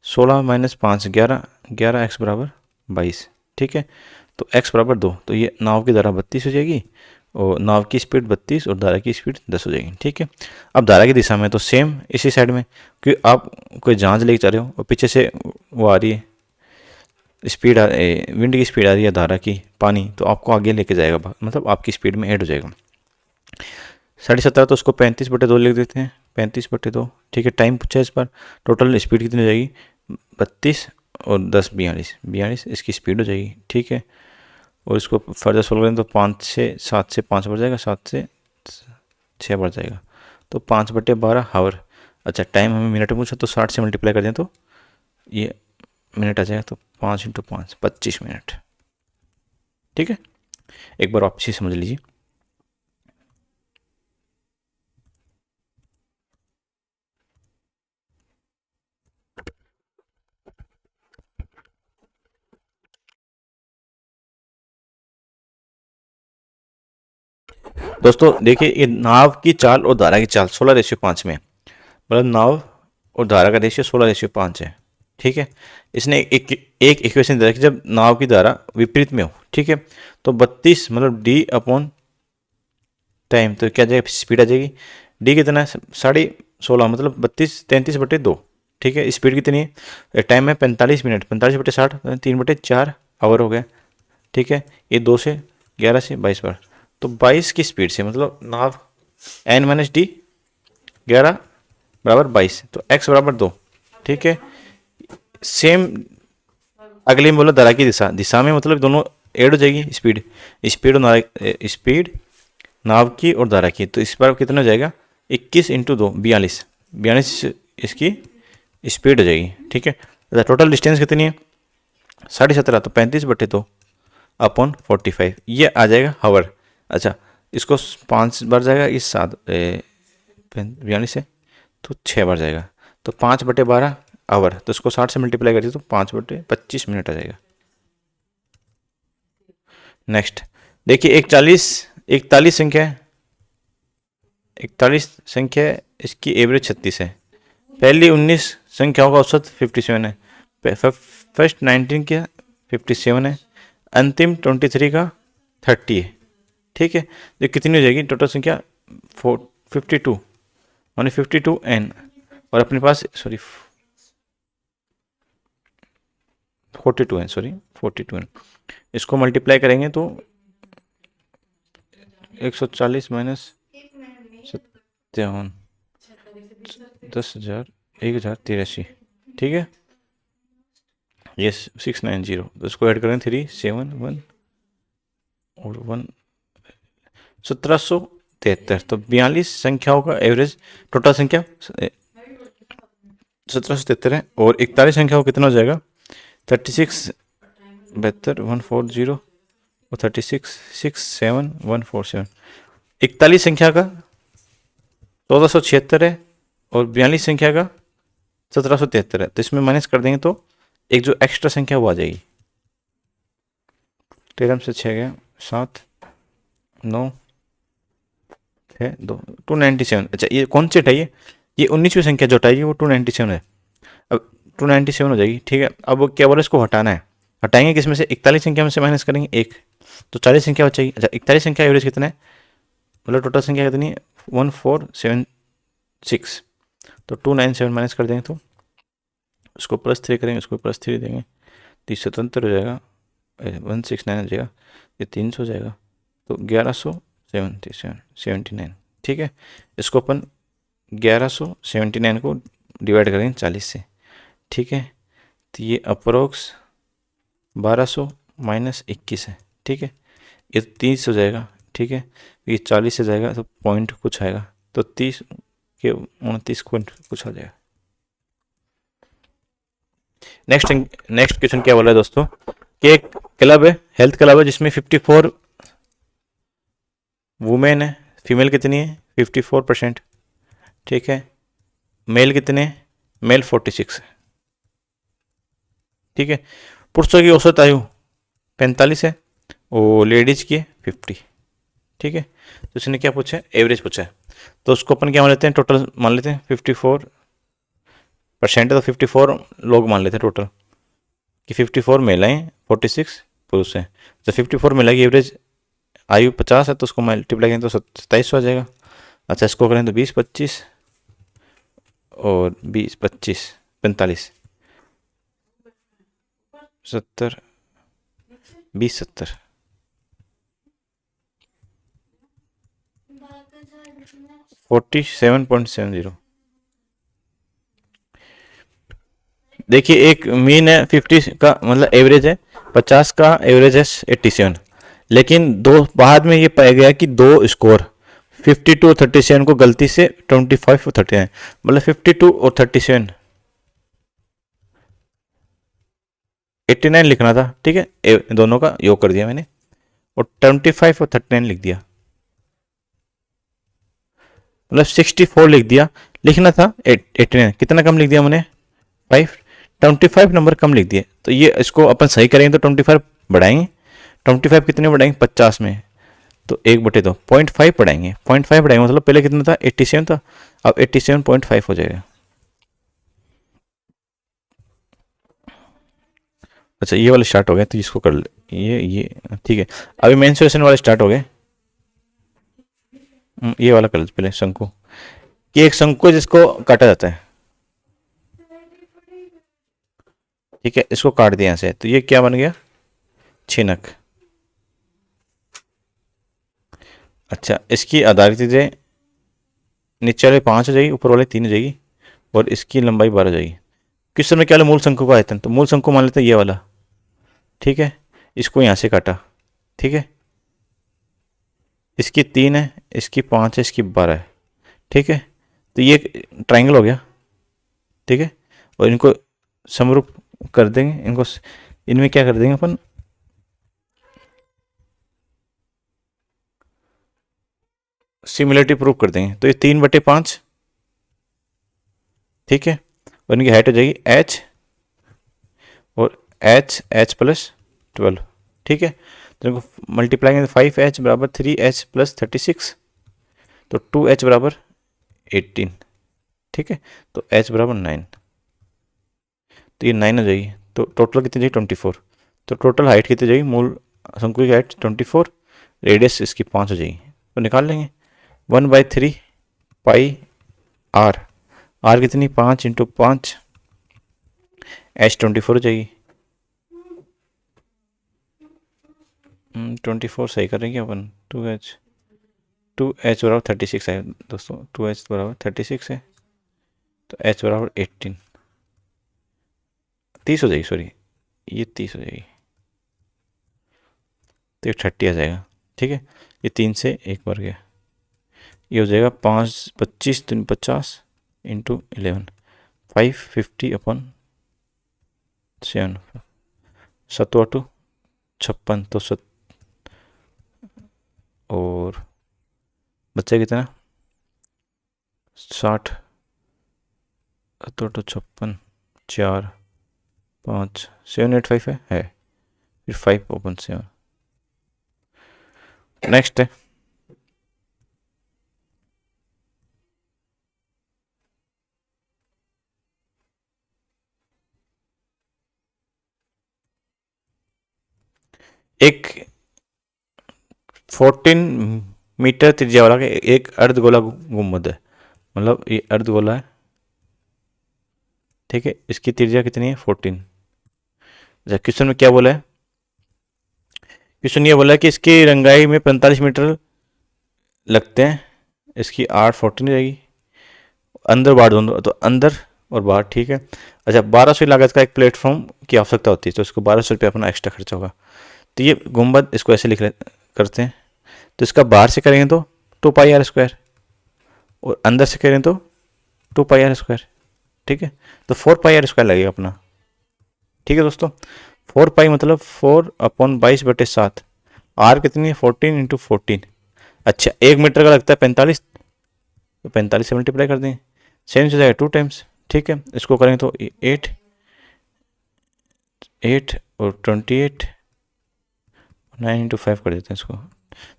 16 - 5 11, 11 x बराबर 22। ठीक है, तो x बराबर 2, तो ये नाव की धारा 32 हो जाएगी और नाव की स्पीड 32 और धारा की स्पीड 10 हो जाएगी। ठीक है, अब धारा की दिशा में तो सेम इसी साइड में, क्योंकि आप कोई जहाज लेके जा रहे हो और पीछे से वो आ रही है स्पीड, विंड की स्पीड आ रही है धारा की, पानी, तो आपको आगे लेके जाएगा, मतलब आपकी स्पीड में ऐड हो जाएगा। 17.5 तो उसको 35/2 लिख देते हैं, 35/2। ठीक है, टाइम पूछा है इस पर, टोटल स्पीड कितनी हो जाएगी, 32 और 10 42 इसकी स्पीड हो जाएगी। ठीक है, और इसको फर्दर सोल्व करें तो 7 से 5 बढ़ जाएगा, 7 से 6 बढ़ जाएगा, तो 5/12 हावर। अच्छा टाइम हमें मिनट में पूछा तो 60 से मल्टीप्लाई कर दें तो ये मिनट आ जाएगा, तो 5 × 5 25 मिनट। ठीक है, एक बार वापस ही समझ लीजिए। दोस्तों देखिए, ये नाव की चाल और धारा की चाल 16/5 में, मतलब नाव और धारा का रेशियो 16/5 है। ठीक है, इसने एक इक्वेशन दे रखी, जब नाव की धारा विपरीत में हो, ठीक है, तो 32 मतलब डी अपॉन टाइम, तो क्या जाएगा, स्पीड आ जाएगी, डी कितना है 16.5 मतलब 33/2। ठीक है, स्पीड कितनी है, टाइम है 45 मिनट, 45/60 3/4 आवर हो गया। ठीक है, ये 2 से 11 से 22 बार, तो 22 की स्पीड से, मतलब नाव एन माइनस डी 11 बराबर 22, तो एक्स बराबर 2। ठीक है, सेम अगले में बोला दरा की दिशा, दिशा में मतलब दोनों ऐड हो जाएगी, स्पीड स्पीड और स्पीड नाव की और धारा की। तो इस बार कितना हो जाएगा 21 इंटू 2 42, 42 इसकी स्पीड हो जाएगी। ठीक है, टोटल डिस्टेंस कितनी है 17.5, तो 35/2 अपॉन 45 ये आ जाएगा हावर। अच्छा, इसको 5 बार जाएगा, इस 42 है तो 6 बार जाएगा, तो 5/12 आवर, तो इसको 60 से मल्टीप्लाई करिए तो 5/25 मिनट आ जाएगा। नेक्स्ट देखिए 41 संख्या है, 41 संख्या है, इसकी एवरेज 36 है। पहली 19 संख्याओं का औसत 57 है, फर्स्ट 19 का 57 है, अंतिम 23 का 30 है। ठीक है, तो कितनी हो जाएगी टोटल संख्या 52 माने 52 एन, और अपने पास 42 एन। इसको मल्टीप्लाई करेंगे तो 140 माइनस 57 10,000 1083। ठीक है, ये 690, तो इसको ऐड करें 371 और 1 1773। तो 42 संख्याओं का एवरेज टोटल संख्या 1773 है, और 41 संख्याओं कितना हो जाएगा 36 72 140 और 36 67 147। 41 संख्या का 1476 है और 42 संख्या का 1773 है, तो इसमें माइनस कर देंगे तो एक जो एक्स्ट्रा संख्या वो आ जाएगी। 13 से 6 गया 7 9 6 2 297। अच्छा, ये कौन सी हटाइए, ये 19वीं संख्या जो हटाइए वो 297 है, अब 297 हो जाएगी। ठीक है, अब क्या बोला इसको हटाना है, हटाएंगे किसमें से 41 संख्या में से माइनस करेंगे 1, तो 40 संख्या बचेगी। अच्छा, 41 संख्या एवरेज कितना है, मतलब टोटल संख्या कितनी है 1476, तो 297 माइनस कर देंगे तो उसको +3 करेंगे, उसको +3 देंगे, 30 स्वतंत्र हो जाएगा, 169 हो जाएगा, ये 300 हो जाएगा, तो 1179। ठीक है, इसको अपन 1179 को डिवाइड करेंगे 40 से। ठीक है, तो ये अप्रोक्स 1200 माइनस 21 है। ठीक है, ये 30 हो जाएगा। ठीक है, ये 40 से जाएगा तो पॉइंट कुछ आएगा, तो 30 के 29 पॉइंट कुछ आ जाएगा। नेक्स्ट क्वेश्चन क्या बोला है दोस्तों कि एक क्लब है, हेल्थ क्लब है, जिसमें 54 वुमेन है, फीमेल कितनी है 54%। ठीक है, मेल कितने, मेल 46 है। ठीक है, पुरुषों की औसत आयु 45 है और लेडीज की 50। ठीक है, तो इसने क्या पूछा है, एवरेज पूछा है, तो उसको अपन क्या मान लेते हैं, टोटल मान लेते हैं 54% है, तो 54 लोग मान लेते हैं टोटल कि 54 महिलाएं 46 पुरुष हैं। तो 54 महिला की एवरेज आयु 50 है, तो उसको मल्टीप्लाई करें तो 2700 आ जाएगा। अच्छा, इसको करें तो 20 25 और 20 25 45 70 20 70 47.70। देखिए एक मीन है 50 का, मतलब एवरेज है 50 का, एवरेज है 87, लेकिन दो बाद में ये पाया गया कि दो स्कोर 52 और 37 को गलती से 25 और 39, मतलब 52 और 37 89 लिखना था। ठीक है, दोनों का योग कर दिया मैंने, और 25 और 39 लिख दिया, मतलब 64 लिख दिया, लिखना था 89, कितना कम लिख दिया मैंने 25 नंबर कम लिख दिए। तो ये इसको अपन सही करेंगे तो 25 बढ़ाएंगे, 25 कितने बढ़ाएंगे 50 में, तो 1/2 0.5 बढ़ाएंगे, 0.5 बढ़ाएंगे, मतलब पहले कितना था 87 था, अब 87.5 हो जाएगा। अच्छा, ये वाला स्टार्ट हो गया, तो इसको कर ले, ये ठीक है। अभी मेंस्ट्रुएशन वाला स्टार्ट हो गया, ये वाला कर ले पहले, शंकु, कि एक शंकु है जिसको काटा जाता है। ठीक है, इसको काट दिया से, तो ये क्या बन गया छिनक। अच्छा, इसकी आधारित चीजें नीचे वाले 5 हो जाएगी, ऊपर वाले 3 हो जाएगी, और इसकी लंबाई 12 हो जाएगी। किस समय क्या वाला मूल शंकु का आयतन, तो मूल शंकु मान लेते हैं ये वाला, ठीक है। इसको यहाँ से काटा, ठीक है। इसकी 3 है, इसकी 5 है, इसकी 12 है, ठीक है। तो ये ट्राइंगल हो गया, ठीक है। और इनको समरूप कर देंगे, इनको इनमें क्या कर देंगे अपन, सिमिलरिटी प्रूव कर देंगे। तो ये 3/5, ठीक है। और इनकी हाइट हो जाएगी h, और h+12, ठीक है। तो इनको मल्टीप्लाई करेंगे, 5h बराबर 3h + 36, तो 2h बराबर 18, ठीक है। तो h बराबर 9, तो ये 9 हो जाएगी। तो टोटल कितनी जाएगी 24। तो टोटल हाइट कितनी जाएगी, मूल शंकु की हाइट 24, रेडियस इसकी 5 हो जाएगी। तो निकाल लेंगे 1/3 पाई r, r कितनी 5 × 5, h 24 हो जाएगी। 24 सही करेंगे अपन, 2h बराबर 36 है दोस्तों, 2h बराबर 36 है, तो h बराबर 18, 30 हो जाएगी, सॉरी ये 30 हो जाएगी, तो ये 30 आ जाएगा, ठीक है। ये 3 से 1 बढ़ गया, ये हो जाएगा 5 25 3 50 × 11, 550/7, 7×8 56, तो और बच्चा कितना 60, 7×8 56, 4 5 785 है, फिर 5/7। नेक्स्ट है एक 14 मीटर त्रिज्या वाला एक अर्धगोला गुंबद है, मतलब ये अर्धगोला है, ठीक है। इसकी त्रिज्या कितनी है 14। क्वेश्चन में क्या बोला है, क्वेश्चन ये बोला है कि इसकी रंगाई में 45 मीटर लगते हैं, इसकी 14 जाएगी, अंदर बाहर दोनों, तो अंदर और बाहर, ठीक है। अच्छा 1200 लागत का एक प्लेटफॉर्म की आवश्यकता होती है, तो इसको 1200 रुपये अपना एक्स्ट्रा खर्चा होगा। तो ये गुंबद इसको ऐसे करते हैं, तो इसका बाहर से करेंगे तो 2πr², और अंदर से करें तो 2πr², ठीक है। तो 4πr² लगेगा अपना, ठीक है दोस्तों। 4π मतलब 4/22/7, r कितनी है 14 × 14। अच्छा 1 मीटर का लगता है 45, तो 45 से मल्टीप्लाई कर दें, सेम से जाएगा 2 टाइम्स, ठीक है। इसको करेंगे तो 8 और 28, 9 × 5 कर देते हैं इसको,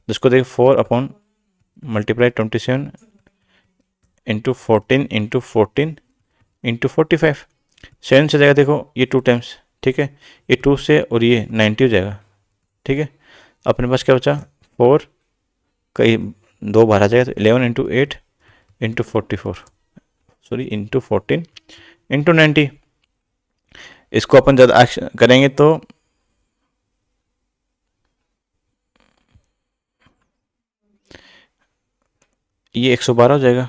जिसको देखिए 4/27 × 14 × 14 × 45, 7 से जाएगा देखो ये 2 टाइम्स, ठीक है। ये 2 से और ये 90 हो जाएगा, ठीक है। अपने पास क्या बचा 4, कहीं 2 बाहर आ जाएगा, तो 11 × 8 × 44, सॉरी × 14 × 90। इसको अपन ज़्यादा करेंगे तो ये 112 हो जाएगा,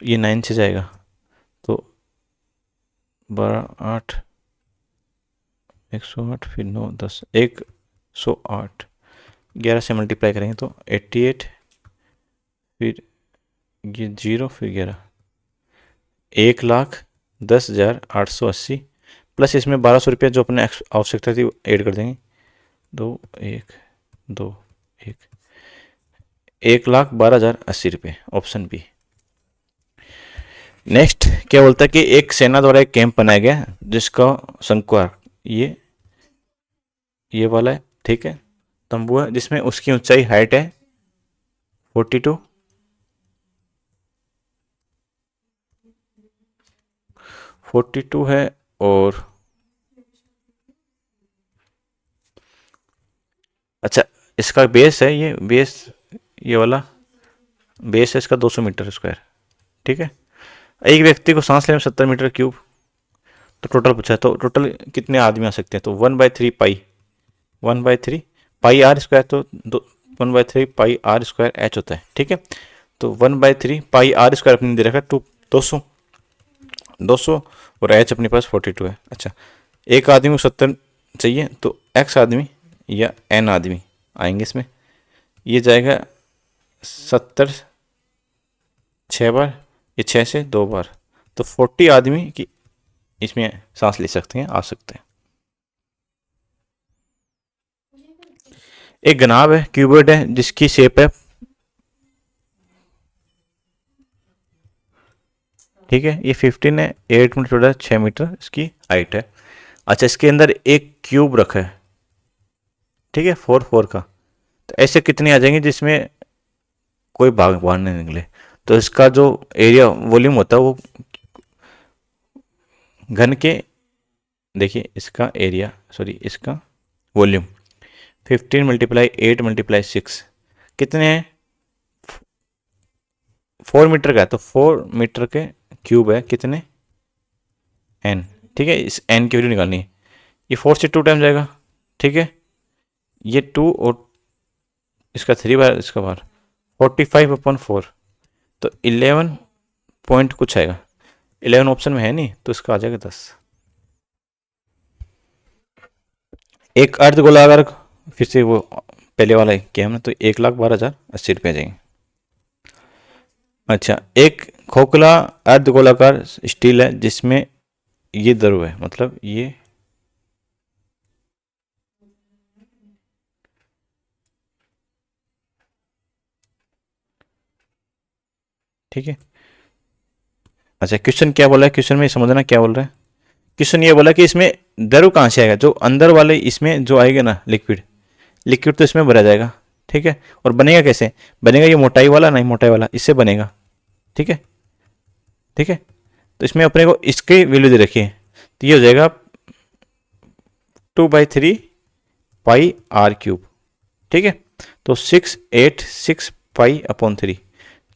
ये 9 से जाएगा, तो 12 8 108, फिर 9 10 108, 11 से मल्टीप्लाई करेंगे तो 88, फिर ये 0, फिर 11, 1,10,880, प्लस इसमें 1200 रुपये जो अपने आवश्यकता थी ऐड कर देंगे, 2 1 2 1, 1,12,080 रुपये, ऑप्शन बी। नेक्स्ट क्या बोलता है कि एक सेना द्वारा एक कैंप बनाया गया जिसका शंक्वाकार ये वाला है, ठीक है, तंबू है, जिसमें उसकी ऊंचाई हाइट है 42 है, और अच्छा इसका बेस है, ये बेस, ये वाला बेस है इसका 200 मीटर स्क्वायर, ठीक है। एक व्यक्ति को सांस लेने में 70 मीटर क्यूब, तो टोटल पूछा है, तो टोटल कितने आदमी आ सकते हैं, तो 1/3 पाई 1/3 पाई r², तो 1/3 पाई r² h होता है, ठीक है। तो 1/3 पाई आर स्क्वायर अपने दे रखा है 200 और एच अपने पास 42 है। अच्छा, एक आदमी को 70 चाहिए तो एक्स आदमी या एन आदमी आएंगे इसमें। ये जाएगा 70 6 बार, ये 6 से 2 बार, तो 40 आदमी की इसमें सांस ले सकते हैं, आ सकते हैं। एक घनाभ है, क्यूबॉइड है, जिसकी शेप है, ठीक है, ये 15 है, 8 मीटर चौड़ा, 6 मीटर इसकी हाइट है। अच्छा, इसके अंदर एक क्यूब रखा है, ठीक है, 4 का। तो ऐसे कितने आ जाएंगे जिसमें कोई भाग बाहर नहीं निकले? तो इसका जो एरिया वॉल्यूम होता है वो घन के, देखिए इसका एरिया, सॉरी इसका वॉल्यूम 15 × 8 × 6 कितने हैं? 4 मीटर का है, तो 4 मीटर के क्यूब है, कितने? n, ठीक है, इस n की वैल्यू निकालनी है। ये 4 से 2 टाइम जाएगा, ठीक है, ये 2 और इसका 3 बार, इसका बार 45/4, तो 11 पॉइंट कुछ आएगा। 11 ऑप्शन में है नहीं, तो इसका आ जाएगा 10। एक अर्ध गोलाकार, फिर से वो पहले वाला किया हमने, तो 1,12,080 रुपये आ जाएंगे। अच्छा, एक खोखला अर्ध गोलाकार स्टील है जिसमें ये द्रव है, मतलब ये ठीक है। अच्छा, क्वेश्चन क्या बोला है? क्वेश्चन में समझना क्या बोल रहा है। क्वेश्चन ये बोला कि इसमें द्रव कहाँ से आएगा? जो अंदर वाले इसमें जो आएगा ना लिक्विड तो इसमें भरा जाएगा, ठीक है। और बनेगा कैसे? बनेगा ये मोटाई वाला, नहीं मोटाई वाला, इससे बनेगा, ठीक है, ठीक है। तो इसमें अपने को इसकी वैल्यू दे रखी है, तो ये हो जाएगा 2/3 पाई आर क्यूब, ठीक है। तो 686 पाई/3,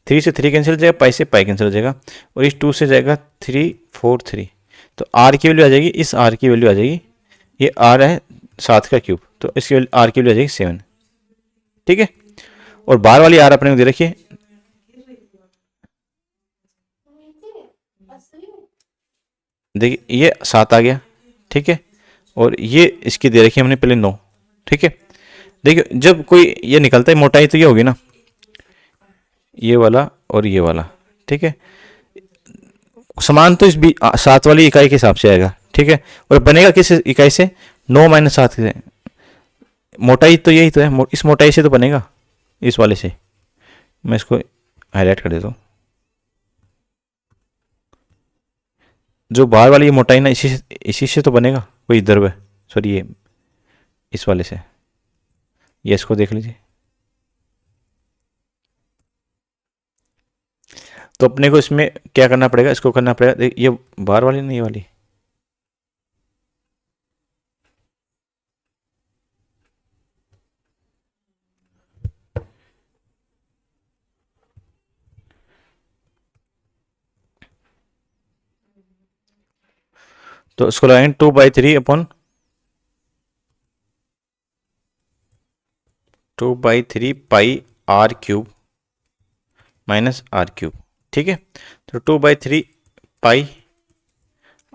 3 से 3 कैंसिल हो जाएगा, पाई से पाई कैंसिल हो जाएगा, और इस 2 से जाएगा 343। तो आर की वैल्यू आ जाएगी, इस आर की वैल्यू आ जाएगी, ये आर है 7 का क्यूब, तो इसकी आर की वैल्यू आ जाएगी 7, ठीक है। और बाहर वाली आर अपने को दे रखिए, देखिए ये 7 आ गया, ठीक है, और ये इसकी दे रखी है हमने पहले 9, ठीक है। देखिए जब कोई ये निकलता है मोटाई, तो ये होगी ना, ये वाला और ये वाला, ठीक है। समान तो इस 7 वाली इकाई के हिसाब से आएगा, ठीक है। और बनेगा किस इकाई से? 9 - 7 से। मोटाई तो यही तो है, इस मोटाई से तो बनेगा, इस वाले से। मैं इसको हाईलाइट कर देता हूँ। जो बाहर वाली ये मोटाई ना, इसी से तो बनेगा कोई द्रव्य, सॉरी ये इस वाले से, ये इसको देख लीजिए। तो अपने को इसमें क्या करना पड़ेगा? इसको करना पड़ेगा, ये बाहर वाली नहीं, ये वाली, तो इसको लगाएंगे 2/3 pi r cube minus r cube, ठीक है। तो 2/3 पाई,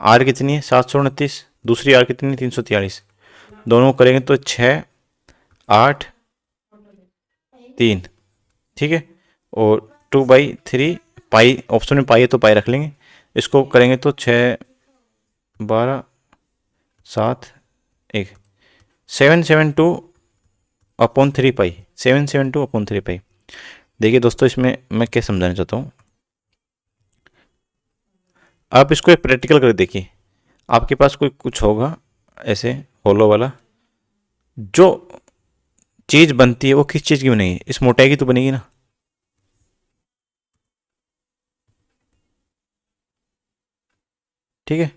आर कितनी है? 729, दूसरी आर कितनी है? 343, दोनों करेंगे तो 6 8 3, ठीक है। और 2/3 पाई, ऑप्शन में पाई है तो पाई रख लेंगे, इसको करेंगे तो 6 12 7 1 772/3 पाई, 772/3 पाई। देखिए दोस्तों, इसमें मैं क्या समझाना चाहता हूँ, आप इसको एक प्रैक्टिकल कर देखिए। आपके पास कोई कुछ होगा ऐसे होलो वाला, जो चीज़ बनती है वो किस चीज़ की बनेगी? इस मोटाई की तो बनेगी ना, ठीक है।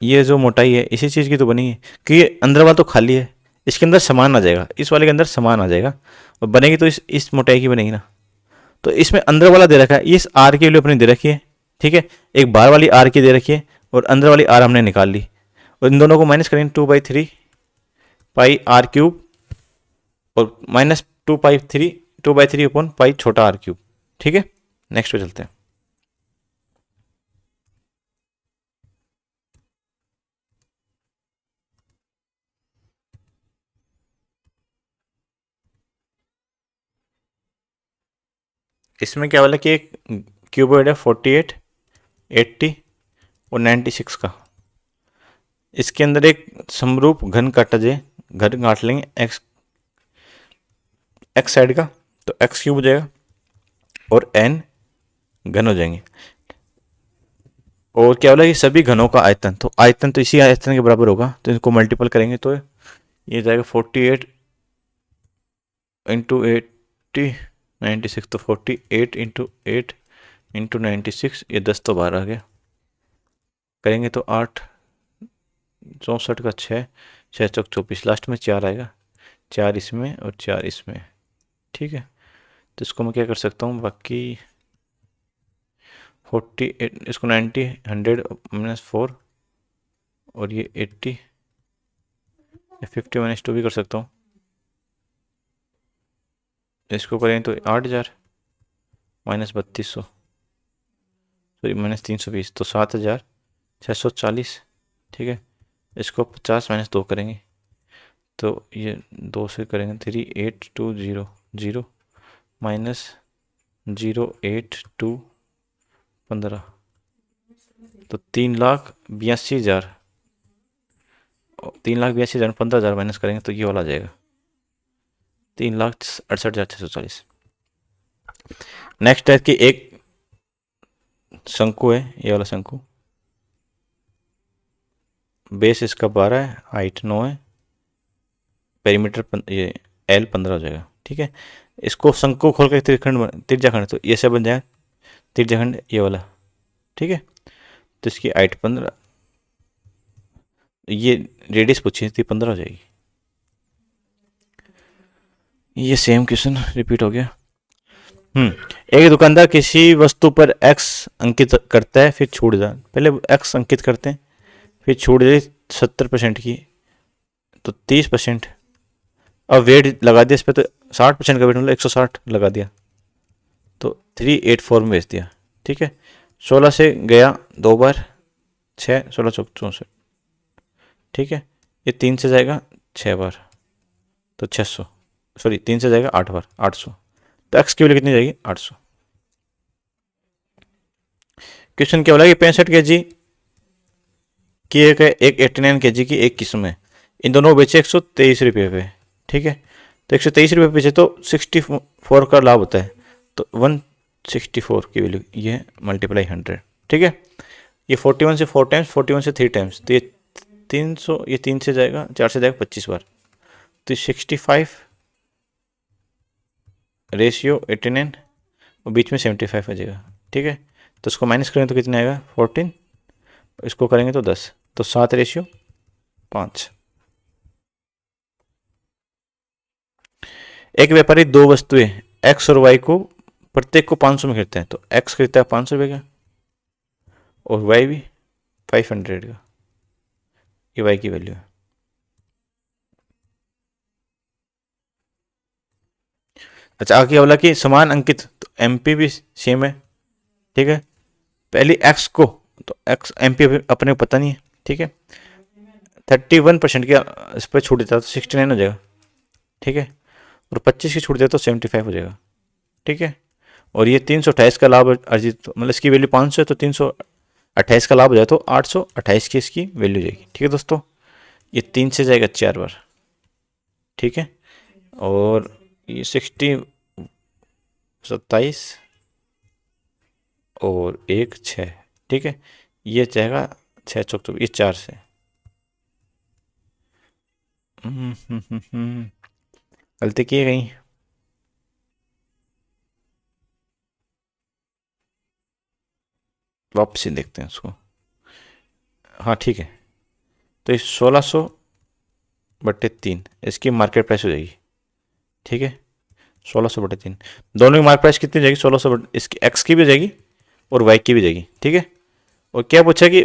ये जो मोटाई है इसी चीज़ की तो बनी है, कि ये अंदर वाला तो खाली है, इसके अंदर सामान आ जाएगा, इस वाले के अंदर सामान आ जाएगा, और बनेगी तो इस मोटाई की बनेगी ना। तो इसमें अंदर वाला दे रखा है, इस आर की वैल्यू अपनी दे रखी है, ठीक है। एक बाहर वाली आर की दे रखी है, और अंदर वाली आर हमने निकाल ली, और इन दोनों को माइनस करेंगे 2/3 पाई आर क्यूब, और माइनस 2/3 पाई छोटा आर क्यूब, ठीक है, नेक्स्ट पे चलते हैं। इसमें क्या बोला कि एक क्यूबॉइड है 48, 80 और 96 का। इसके अंदर एक समरूप घन काटा जाए, घन काट लेंगे एक्स एक्स साइड का, तो एक्स क्यूब हो जाएगा और एन घन हो जाएंगे। और क्या बोला कि सभी घनों का आयतन, तो आयतन तो इसी आयतन के बराबर होगा, तो इनको मल्टीपल करेंगे तो ये जाएगा 48 इंटू 80 96, तो 48 इंटू 8 इंटू 96, ये 10 तो बाहर आ गया, करेंगे तो 8 64 का 6, 6 चौक 24, लास्ट में 4 आएगा, 4 इसमें और 4 इसमें। ठीक है, तो इसको मैं क्या कर सकता हूँ, बाकी 48 इसको 90 100 -4 और ये 80 50 -2 भी कर सकता हूँ। इसको करें तो 8000 -3200 सॉरी -320, तो 7640। ठीक है, इसको 50 -2 करेंगे तो ये 2 से करेंगे 3820 0 -08 2 15, तो 3,82,000 15,000 माइनस करेंगे तो ये वाला आ जाएगा 3,68,640। नेक्स्ट है कि एक शंकु है, ये वाला शंकु, बेस इसका 12 है, हाइट 9 है, पेरीमीटर ये L 15 हो जाएगा। ठीक है, इसको शंकु खोल कर त्रिज्याखंड, तो ये से बन जाएगा त्रिज्याखंड ये वाला। ठीक है, तो इसकी हाइट 15, ये रेडियस पूछी थी 15 हो जाएगी। ये सेम क्वेश्चन रिपीट हो गया। एक दुकानदार किसी वस्तु पर x अंकित करता है, फिर छूट जाए, पहले x अंकित करते हैं, फिर छूट जाए 70% की, तो 30%। अब वेट लगा दिया इस पर, तो 60% का वेट मतलब 160 लगा दिया, तो 384 में बेच दिया। ठीक है, 16 से गया 2 बार, 6 16 64। ठीक है, ये 3 से जाएगा 6 बार, तो 600, सॉरी 3 से जाएगा 8 बार, 800, तो एक्स की वैल्यू कितनी जाएगी 800। क्वेश्चन क्या बोला कि 65 kg की एक 89 kg की एक किस्म है, इन दोनों बेचे 123 रुपये पे। ठीक है, तो 123 रुपये बेचे तो 64 का लाभ होता है, तो 164 की वैल्यू ये मल्टीप्लाई 100। ठीक है, ये 41 से 4 टाइम्स, 41 से 3 टाइम्स, तो ये 300, ये 3 से जाएगा 4 से जाएगा 25 बार, तो 65 रेशियो 89 और बीच में 75 आ जाएगा। ठीक है, तो इसको माइनस करेंगे तो कितना आएगा 14, इसको करेंगे तो 10, तो 7:5। एक व्यापारी दो वस्तुएं एक्स और वाई को प्रत्येक को 500 में खरीदते हैं, तो एक्स खरीदता है 500 रुपये का और वाई भी 500 का, ये वाई की वैल्यू है। अच्छा, आगे बोला कि समान अंकित, तो एमपी भी सेम है। ठीक है, पहली एक्स को, तो एक्स एमपी अपने को पता नहीं है। ठीक है, 31% की इस पर छूट देता है तो 69 हो जाएगा। ठीक है, और 25 की छूट देता तो 75 हो जाएगा। ठीक है, और ये 328 का लाभ अर्जित, मतलब इसकी वैल्यू 500 है, तो 328 का लाभ हो जाए तो 828 की इसकी वैल्यू जाएगी। ठीक है दोस्तों, ये 3 से जाएगा 4 बार। ठीक है, और ये 27 और 1 6। ठीक है, ये जाएगा 6 चौक, तो ये 4 से गलती की है कहीं। वापसी देखते हैं उसको। हाँ ठीक है, तो ये 1600/3 इसकी मार्केट प्राइस हो जाएगी। ठीक है, 1600/3 दोनों की मार्केट प्राइस कितनी हो जाएगी 1600, इसकी एक्स की भी हो जाएगी और वाई की भी जाएगी। ठीक है, और क्या पूछा कि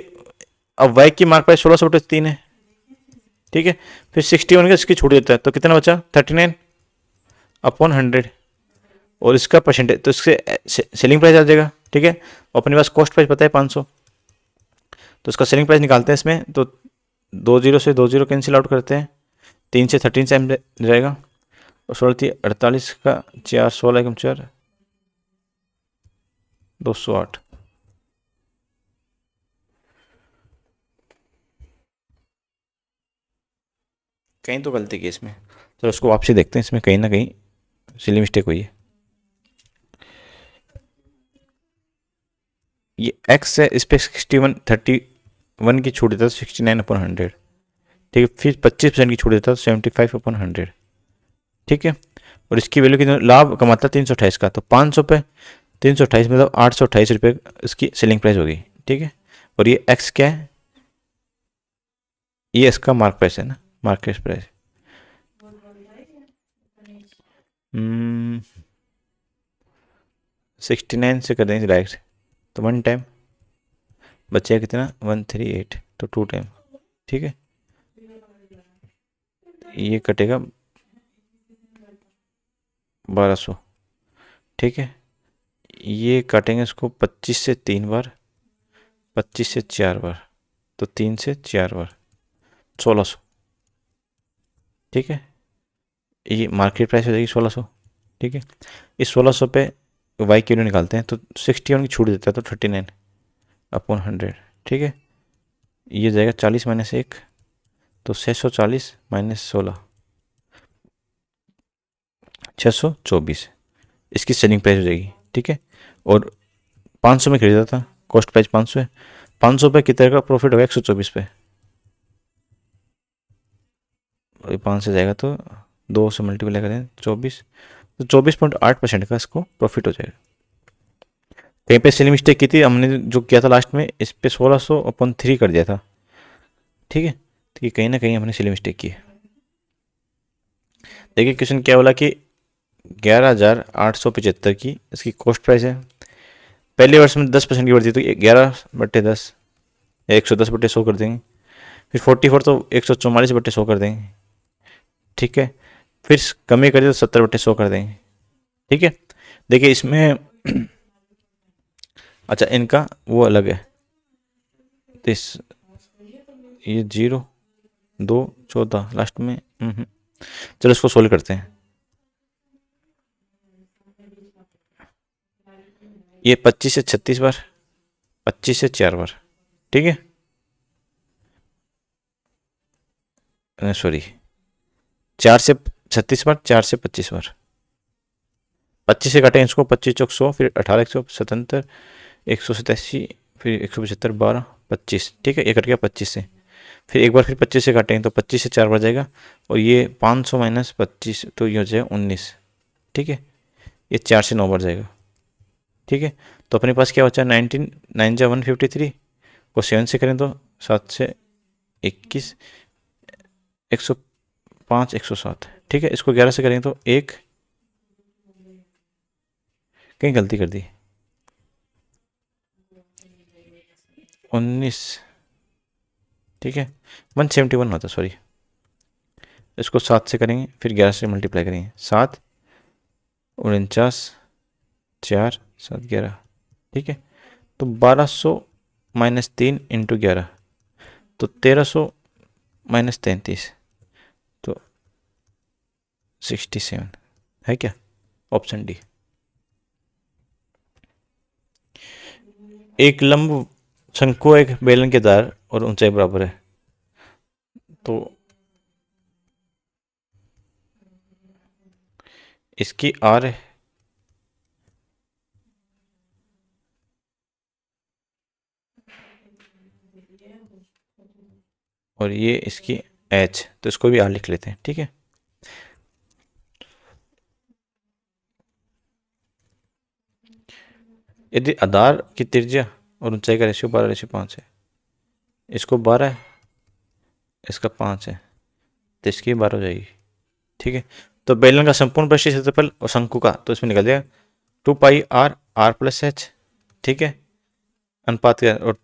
अब वाई की मार्केट प्राइस 1600/3 है। ठीक है, फिर 61 का इसकी छूट देता है, तो कितना बचा 39/100, और इसका परसेंटेज, तो इससे सेलिंग प्राइस आ जाएगा, ठीक है। अपने पास कॉस्ट प्राइस पता है 500, तो इसका सेलिंग प्राइस निकालते हैं इसमें, तो 20 से 20 कैंसिल आउट करते हैं, 3 से 13 से जाएगा, और 16 का 4, 16 एकम 4, 208। कहीं तो गलती की इसमें, चलो उसको वापसी देखते हैं, इसमें कहीं ना कहीं सिली मिस्टेक हुई है। ये एक्स है, इस पर 61 की छूट देता है 69/100, ठीक है। फिर 25% की छूट देता है 75/100, ठीक है। और इसकी वैल्यू कितना, लाभ कमाता 328 का, तो 500 पे 328 मतलब 828 रुपये इसकी सेलिंग प्राइस होगी, ठीक है। और ये एक्स क्या है, ये इसका मार्क प्राइस है ना, मार्केट प्राइस। 69 से कर देंगे डायरेक्ट, तो 1 टाइम बचेगा कितना, 138, तो 2 टाइम, ठीक है। ये कटेगा 1200, ठीक है। ये काटेंगे इसको 25 से 3 बार, 25 से 4 बार, तो 3 से 4 बार 1600, ठीक है। ये मार्केट प्राइस हो जाएगी 1600, ठीक है। इस 1600 पे वाई की वैल्यू निकालते हैं, तो 61 की छूट देता है, तो 39/100, ठीक है। ये जाएगा 40 - 1, तो 640 - 16, 624 इसकी सेलिंग प्राइस हो जाएगी, ठीक है। और 500 में खरीदा था, कॉस्ट प्राइस 500 है, 500 पे कितने का प्रॉफिट होगा, 124 पे, 5 से जाएगा तो 2 से मल्टीप्लाई करें 24, तो 24.8% का इसको प्रॉफिट हो जाएगा। कहीं पे सेलिंग मिस्टेक की थी हमने, जो किया था लास्ट में, इस पे 1600/3 कर दिया था, ठीक है। तो ये कहीं ना कहीं हमने सेलिंग मिस्टेक की है। देखिए क्वेश्चन क्या बोला कि 11,875 की इसकी कॉस्ट प्राइस है, पहले वर्ष में 10% की बढ़ती, तो 11/10 या 110/100 कर देंगे। फिर 44 तो 144/100 कर देंगे, ठीक है। फिर कमी करिए तो 70/100 कर देंगे, ठीक है। देखिए इसमें अच्छा इनका वो अलग है, तो इस ये 0, 2, 14 लास्ट में, चलो इसको सोल्व करते हैं। ये 25 से 36 बार, 25 से 4 बार, ठीक है, सॉरी 4 से 36 बार, 4 से 25 बार, 25 से काटें इसको, 25 चौक 100, फिर 18 177, 187, फिर 175, 12, 25, ठीक है। ये कट गया 25 से, फिर एक बार फिर 25 से काटेंगे, तो 25 से 4 बार जाएगा, और ये 500 - 25, तो ये हो जाएगा 19, ठीक है। ये 4 से 9 बार जाएगा, ठीक है। तो अपने पास क्या बचा, 19, 9 जा 153 को 7 से करें तो 7 से 21, 105, 107, ठीक है। इसको 11 से करेंगे तो एक, कहीं गलती कर दी, 19, ठीक है, 171 होता, सॉरी। इसको 7 से करेंगे, फिर 11 से मल्टीप्लाई करेंगे, 7, 49, 4, 7, 11, ठीक है। तो 1200 - 3 × 11, तो 1300 - 33, तो 67 है क्या, ऑप्शन डी। एक लंब शंकु एक बेलन के दार और ऊंचाई बराबर है, तो इसकी आर है, और ये इसकी एच, तो इसको भी आर लिख लेते हैं, ठीक है। यदि आधार की त्रिज्या और ऊंचाई का रेशियो 12:5 है, इसको 12 है, इसका 5 है, तो इसकी 12 हो जाएगी, ठीक है। तो बेलन का संपूर्ण पृष्ठीय क्षेत्रफल और शंकु का, तो इसमें निकल जाएगा 2πr r+h, ठीक है, अनुपात का, और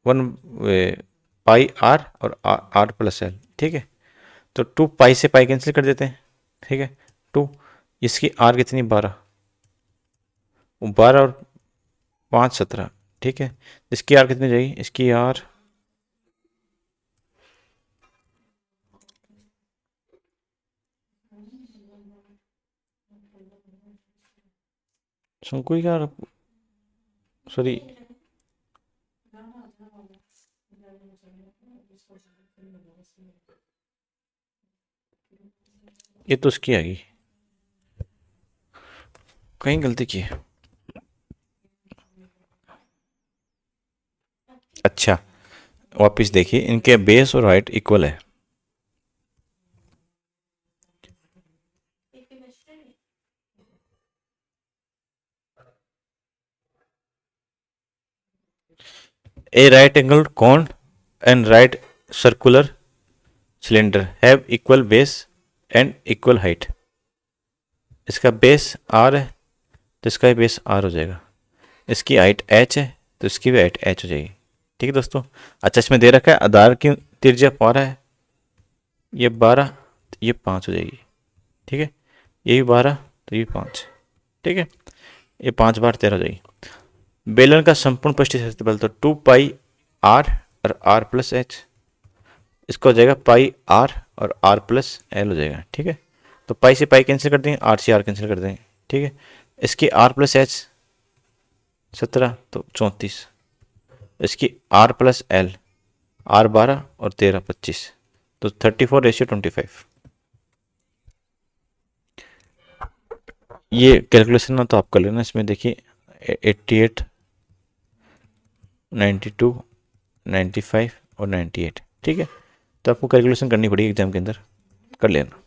1πr और r+l, ठीक है। तो 2 पाई से पाई कैंसिल कर देते हैं, ठीक है। 2, इसकी आर कितनी, 12, 12 और 5 17, ठीक है। इसकी आर कितनी जाएगी, इसकी आर शंकु की आर, सॉरी ये तो उसकी आएगी, कहीं गलती की है। अच्छा, वापिस देखिए, इनके बेस और हाइट इक्वल है। A right angle cone and right circular cylinder have equal base and equal height. इसका बेस आर है तो इसका भी बेस आर हो जाएगा, इसकी हाइट एच है तो इसकी भी हाइट एच हो जाएगी, ठीक है दोस्तों। अच्छा, इसमें दे रखा है आधार की त्रिज्या 12 है, ये 12 तो ये 5 हो जाएगी, ठीक है। ये भी 12 तो ये 5, ठीक है। ये 5 बार 13 हो जाएगी। बेलन का संपूर्ण पृष्ठीय क्षेत्रफल तो 2 पाई आर और आर प्लस एच, इसका हो जाएगा पाई आर और आर प्लस एल हो जाएगा, ठीक है। तो पाई से पाई कैंसिल कर देंगे, आर से आर कैंसिल कर देंगे, ठीक है। इसकी आर प्लस एच 17 तो 34, इसकी आर प्लस एल आर 12 और 13 25, तो 34:25। ये कैलकुलेशन ना तो आप कर लेना, इसमें देखिए 88 92 95 और 98, ठीक है। तो आपको कैलकुलेशन करनी पड़ेगी एग्जाम के अंदर, कर लेना।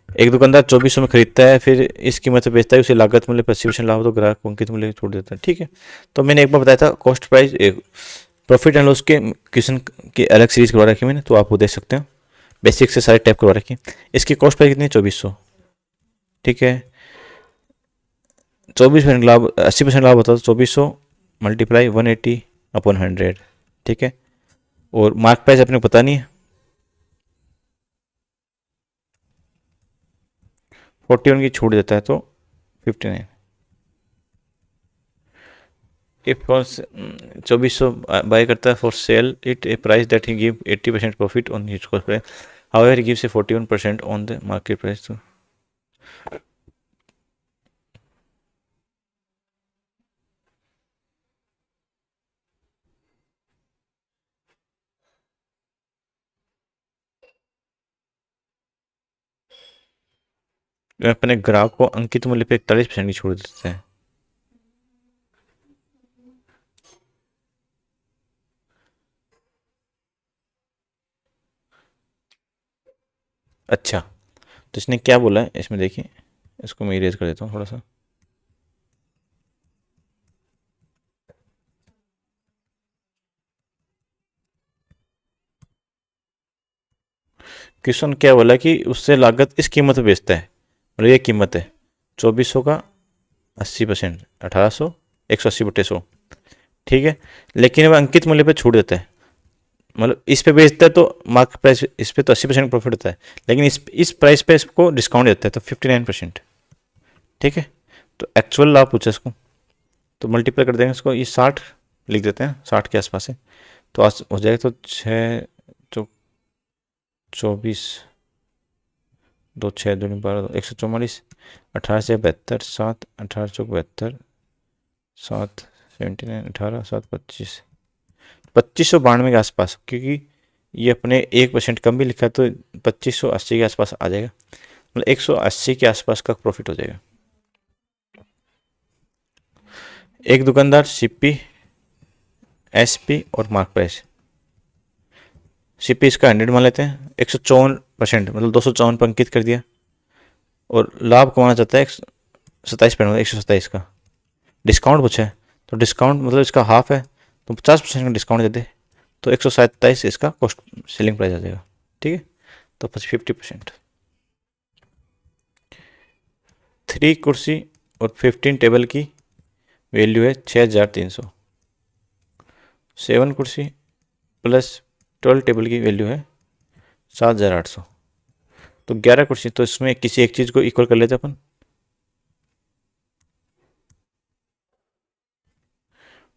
एक दुकानदार 2400 में खरीदता है, फिर इस कीमत से बेचता है, उसे लागत मूल्य 25% लाभ तो ग्राहक को अंकित मूल्य छोड़ देता है, ठीक है। तो मैंने एक बार बताया था cost price profit and loss के क्वेश्चन की अलग सीरीज करवा रखी है मैंने, तो आप वो देख सकते हो। बेसिक से सारे टाइप करवा रखी है। इसकी कॉस्ट प्राइस कितनी है, 2400, ठीक है। 24% लाभ, 80% लाभ होता है तो 2400 मल्टीप्लाई 180/100, ठीक है। और मार्क प्राइस अपने को पता नहीं है, 41 की छूट देता है तो 59। इफ 2400 बाय करता है for sale it A price that he give 80% profit on his cost price, however he gives A 41% on the market price. तो अपने ग्राहक को अंकित मूल्य पे 41% की छूट देते हैं। अच्छा, तो इसने क्या बोला है इसमें देखिए, इसको मैं इरेज कर देता हूँ थोड़ा सा। क्वेश्चन क्या बोला कि उससे लागत इस कीमत पे बेचता है, मतलब ये कीमत है 2400 का 80%, 1800, 180/100, ठीक है। लेकिन वह अंकित मूल्य पे छूट देता है, मतलब इस पे बेचता है तो मार्केट प्राइस इस पे तो 80% प्रॉफिट होता है, लेकिन इस प्राइस पे इसको डिस्काउंट देता है तो 59%, ठीक है। तो एक्चुअल लाभ पूछा इसको, तो मल्टीप्लाई कर देंगे इसको, ये 60 लिख देते हैं, 60 के आसपास है, तो आज हो जाएगा तो 6 चौ 24 2 6 2 12 144, 18 से 72 7 18 चौक 72 7 79 18 7 25 2592 के आसपास, क्योंकि ये अपने 1% कम भी लिखा है तो 2580 के आसपास आ जाएगा, मतलब 180 के आसपास का प्रॉफिट हो जाएगा। एक दुकानदार सीपी एसपी और मार्क प्राइस, सीपी इसका 100 मान लेते हैं, 154%, मतलब 254 पर अंकित कर दिया, और लाभ कमाना चाहता है 27%, मतलब 127 का। डिस्काउंट पूछा है तो डिस्काउंट मतलब इसका हाफ है तो 50% का डिस्काउंट दे दे तो 127 इसका कॉस्ट सेलिंग प्राइस आ जाएगा, ठीक है। तो 50%। 3 कुर्सी और 15 टेबल की वैल्यू है 6300, 7 कुर्सी प्लस 12 टेबल की वैल्यू है 7800, तो 11 कुर्सी, तो इसमें किसी एक चीज़ को इक्वल कर लेते अपन,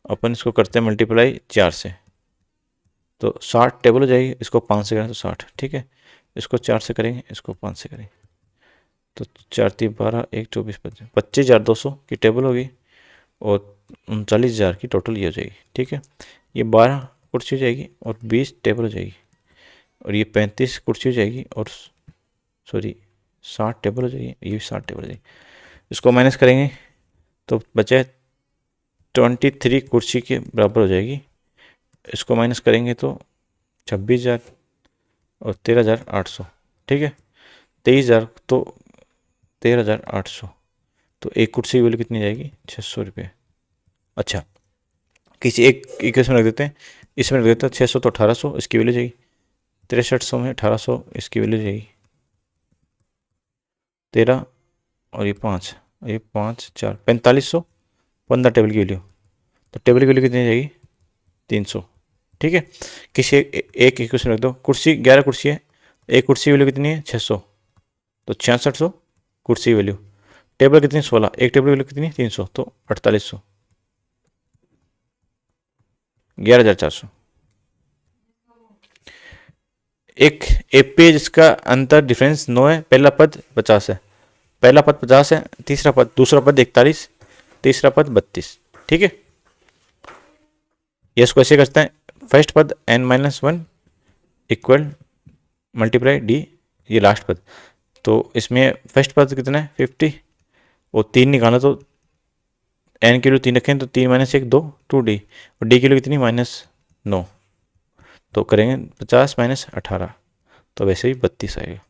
अपन इसको करते हैं मल्टीप्लाई 4 से, तो 60 टेबल हो जाएगी। इसको 5 से करें तो 60, ठीक है। इसको 4 से करेंगे, इसको 5 से करेंगे तो 4×3 = 12, 1×24 = 25,200 की टेबल होगी और 39,000 की टोटल ये हो जाएगी, ठीक है। ये 12 कुर्सी हो जाएगी और 20 टेबल हो जाएगी, और ये 35 कुर्सी हो जाएगी और सॉरी 60 टेबल हो जाएगी, ये भी 60 टेबल हो जाएगी। इसको माइनस करेंगे तो बचे 23 कुर्सी के बराबर हो जाएगी। इसको माइनस करेंगे तो 26,000 और 13,800, ठीक है। 23,000 तो 13,800, तो एक कुर्सी की वैल्यू कितनी जाएगी? 600 रुपये। अच्छा, किसी एक इक्वेशन रख देते हैं, इसमें रख देते हैं 600 तो 1,800 इसकी वैल्यू जाएगी, 6300 में 1,800 इसकी वैल्यू जाएगी 13, और ये 5, ये 5 4 4500, 15 टेबल की वैल्यू, तो टेबल की वैल्यू कितनी जाएगी? 300, ठीक है। किसी एक इक्वेशन रख दो, कुर्सी 11 कुर्सी है, एक कुर्सी की वैल्यू कितनी है? 600, तो 6600 कुर्सी की वैल्यू, टेबल कितनी? 16, एक टेबल की वैल्यू कितनी? 300, तो 4800, 11,400। एक पेज इसका अंतर डिफरेंस 9 है, पहला पद 50 है, पहला पद 50 है, तीसरा पद, दूसरा पद 41, तीसरा पद 32, ठीक है। ये इसको ऐसे करते हैं, फर्स्ट पद n-1 इक्वल मल्टीप्लाई डी, ये लास्ट पद, तो इसमें फर्स्ट पद कितना है? 50, और 3 निकाला तो n की वैल्यू 3 रखें तो 3 - 1 2, 2d, और d की वैल्यू कितनी? -9, तो करेंगे 50 - 18, तो वैसे ही 32 आएगा।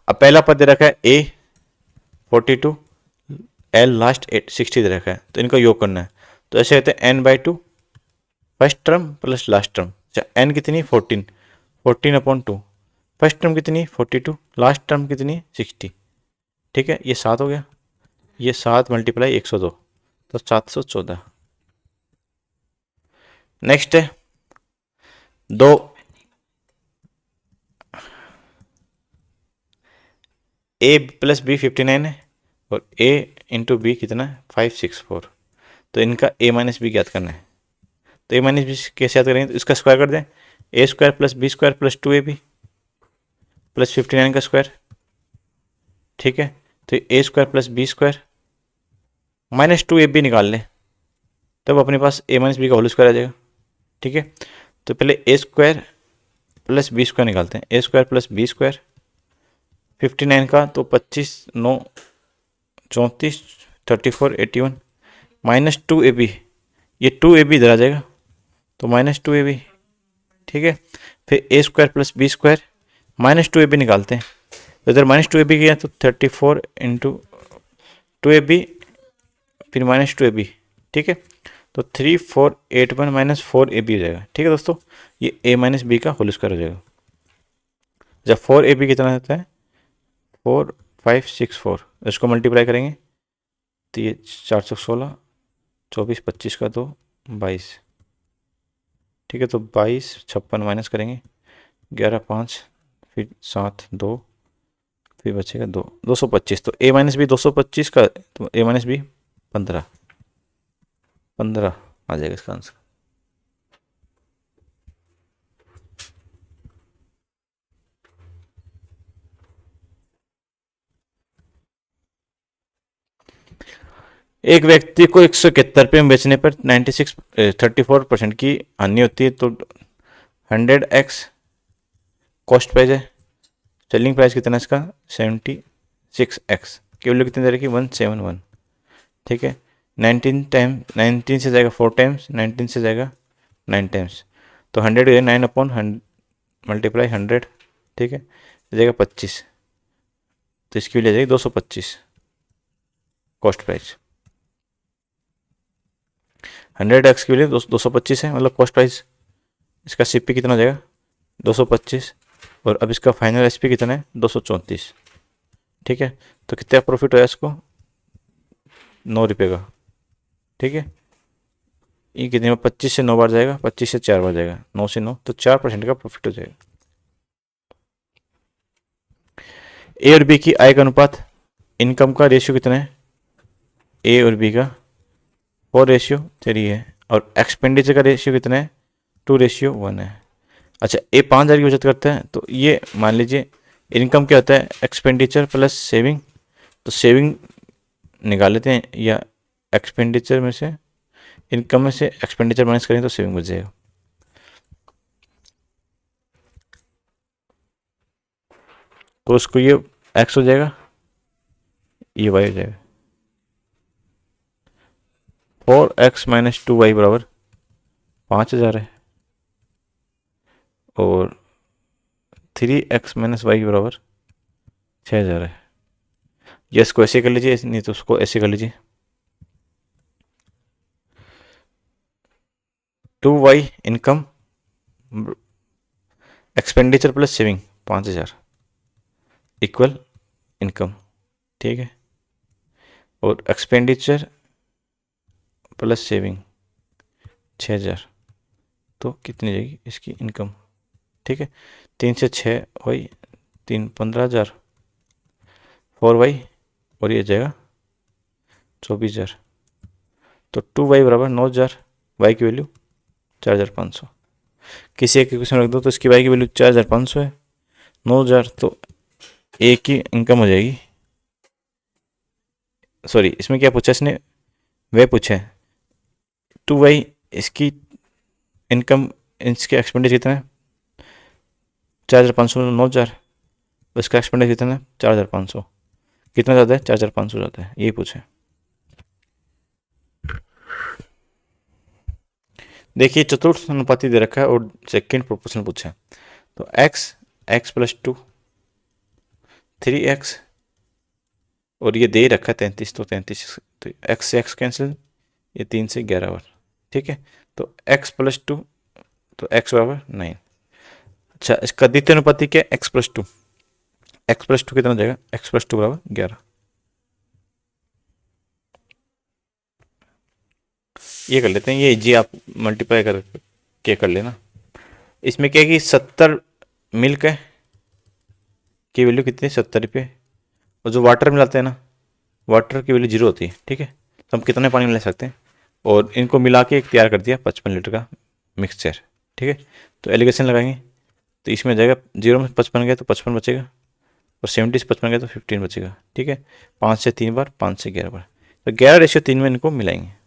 अब पहला पद दे रखा है A42, L लास्ट 60 दे रखा है, तो इनका योग करना है, तो ऐसे कहते हैं n/2 first term plus last term. अच्छा, n कितनी? 14, 14/2, फर्स्ट टर्म कितनी? 42, लास्ट टर्म कितनी? 60, ठीक है। ये 7 हो गया, ये 7 × 102, तो 714। नेक्स्ट है दो, A+B 59 है और A×B कितना है? 564, तो इनका A - B ज्ञात करना है। तो A - B कैसे याद करेंगे? तो इसका स्क्वायर कर दें, A² + B² + 2AB प्लस 59 का स्क्वायर, ठीक है। तो A² + B² -2AB निकाल लें, तब अपने पास A - B का होल स्क्वायर आ जाएगा, ठीक है। तो पहले A² + B² निकालते हैं, A² + B², 59 का तो 25 9 34 34 81 -2AB, ये 2AB इधर आ जाएगा, तो -2AB, ठीक है। फिर A² + B² -2AB निकालते हैं, तो इधर -2AB किया तो 34 × 2AB फिर -2AB, ठीक है। तो 3481 - 4AB हो जाएगा, ठीक है दोस्तों। ये A - B का होल स्क्वायर हो जाएगा। जब 4AB कितना होता है? 4564, इसको मल्टीप्लाई करेंगे तो ये 416, 24 25 का 2 22, ठीक है। तो 22 56 माइनस करेंगे, 11 5 फिर 7 2 फिर बचेगा 2 225, तो A - B 225 का, तो A - B 15 15 आ जाएगा इसका आंसर। एक व्यक्ति को 171 रुपये में बेचने पर 34% की हानि होती है, तो 100x कॉस्ट प्राइस है, सेलिंग प्राइस कितना है इसका? 76x की वैल्यू कितनी दे रखी? 171, ठीक है। 19 से जाएगा 4 टाइम्स, 19 से जाएगा 9 टाइम्स, तो 100 9/100 मल्टीप्लाई 100, ठीक है, जाएगा 25, तो इसकी वैल्यू आ जाएगी 225 कॉस्ट प्राइस। 100x की वैल्यू 225 है, मतलब कॉस्ट प्राइस। इसका CP कितना हो जाएगा 225, और अब इसका फाइनल SP कितना है 234। ठीक है, तो कितना प्रॉफिट होया इसको 9 रुपये का। ठीक है, ये कितने में 25 से 9 बार जाएगा, 25 से 4 बार जाएगा, 9 से 9, तो 4% का प्रॉफिट हो जाएगा। ए और बी की आय का अनुपात, इनकम का रेशियो कितना है ए और बी का 4:3 है, और एक्सपेंडिचर का रेशियो कितना है 2:1 है। अच्छा, ए 5,000 की बचत करता है, तो ये मान लीजिए इनकम क्या होता है एक्सपेंडिचर प्लस सेविंग, तो सेविंग निकाल लेते हैं, या एक्सपेंडिचर में से इनकम में से एक्सपेंडिचर माइनस करें तो सेविंग बच जाएगा। तो उसको ये एक्स हो जाएगा, ये वाई हो जाएगा। 4x - 2y बराबर 5,000 है, और 3x - y बराबर 6,000 है। ये इसको ऐसे कर लीजिए, नहीं तो उसको ऐसे कर लीजिए। 2y income, expenditure plus saving 5,000 equal income. ठीक है, और एक्सपेंडिचर प्लस सेविंग 6,000, तो कितनी जाएगी इसकी इनकम। ठीक है, 3 से 6 वाई, 3 15,000, 4y, और ये जाएगा 24,000, तो 2y बराबर 9,000, y की वैल्यू 4,500। किसी एक क्वेश्चन रख दो तो इसकी y की वैल्यू 4,500 है, 9,000, तो ए की इनकम हो जाएगी, सॉरी इसमें क्या पूछा इसने, वह पूछा है 2y, इसकी इनकम, इसके एक्सपेंडिचर कितना है 4,500, 9,000, इसका एक्सपेंडिचर कितना है 4,500, कितना ज़्यादा है 4,500 ज़्यादा है, यही पूछे। देखिए चतुर्थ अनुपाती दे रखा है और सेकंड प्रोपोर्शन पूछा है, तो x + 2, 3x, और ये दे रखा है 33, तो 33, तो x से x कैंसिल, ये 3 से 11 बार। ठीक है, तो x + 2, तो x बराबर 9। अच्छा, इसका द्वितीय अनुपाती क्या है x + 2, x + 2 कितना हो जाएगा, x + 2 बराबर 11। ये कर लेते हैं, ये जी आप मल्टीप्लाई कर लेना। इसमें क्या है कि 70 मिल्क है की वैल्यू कितनी, 70 रुपये, और जो वाटर मिलाते हैं ना, वाटर की वैल्यू 0 होती है। ठीक है, तो हम कितने पानी मिला सकते हैं, और इनको मिला के एक तैयार कर दिया 55 लीटर का मिक्सचर। ठीक है, तो एलिगेशन लगाएंगे, तो इसमें जाएगा 0 में 55 गया तो 55 बचेगा, और 70 से 55 गया तो 15 बचेगा। ठीक है, 5 से 3 बार, 5 से 11 बार, तो 11:3 में इनको मिलाएंगे।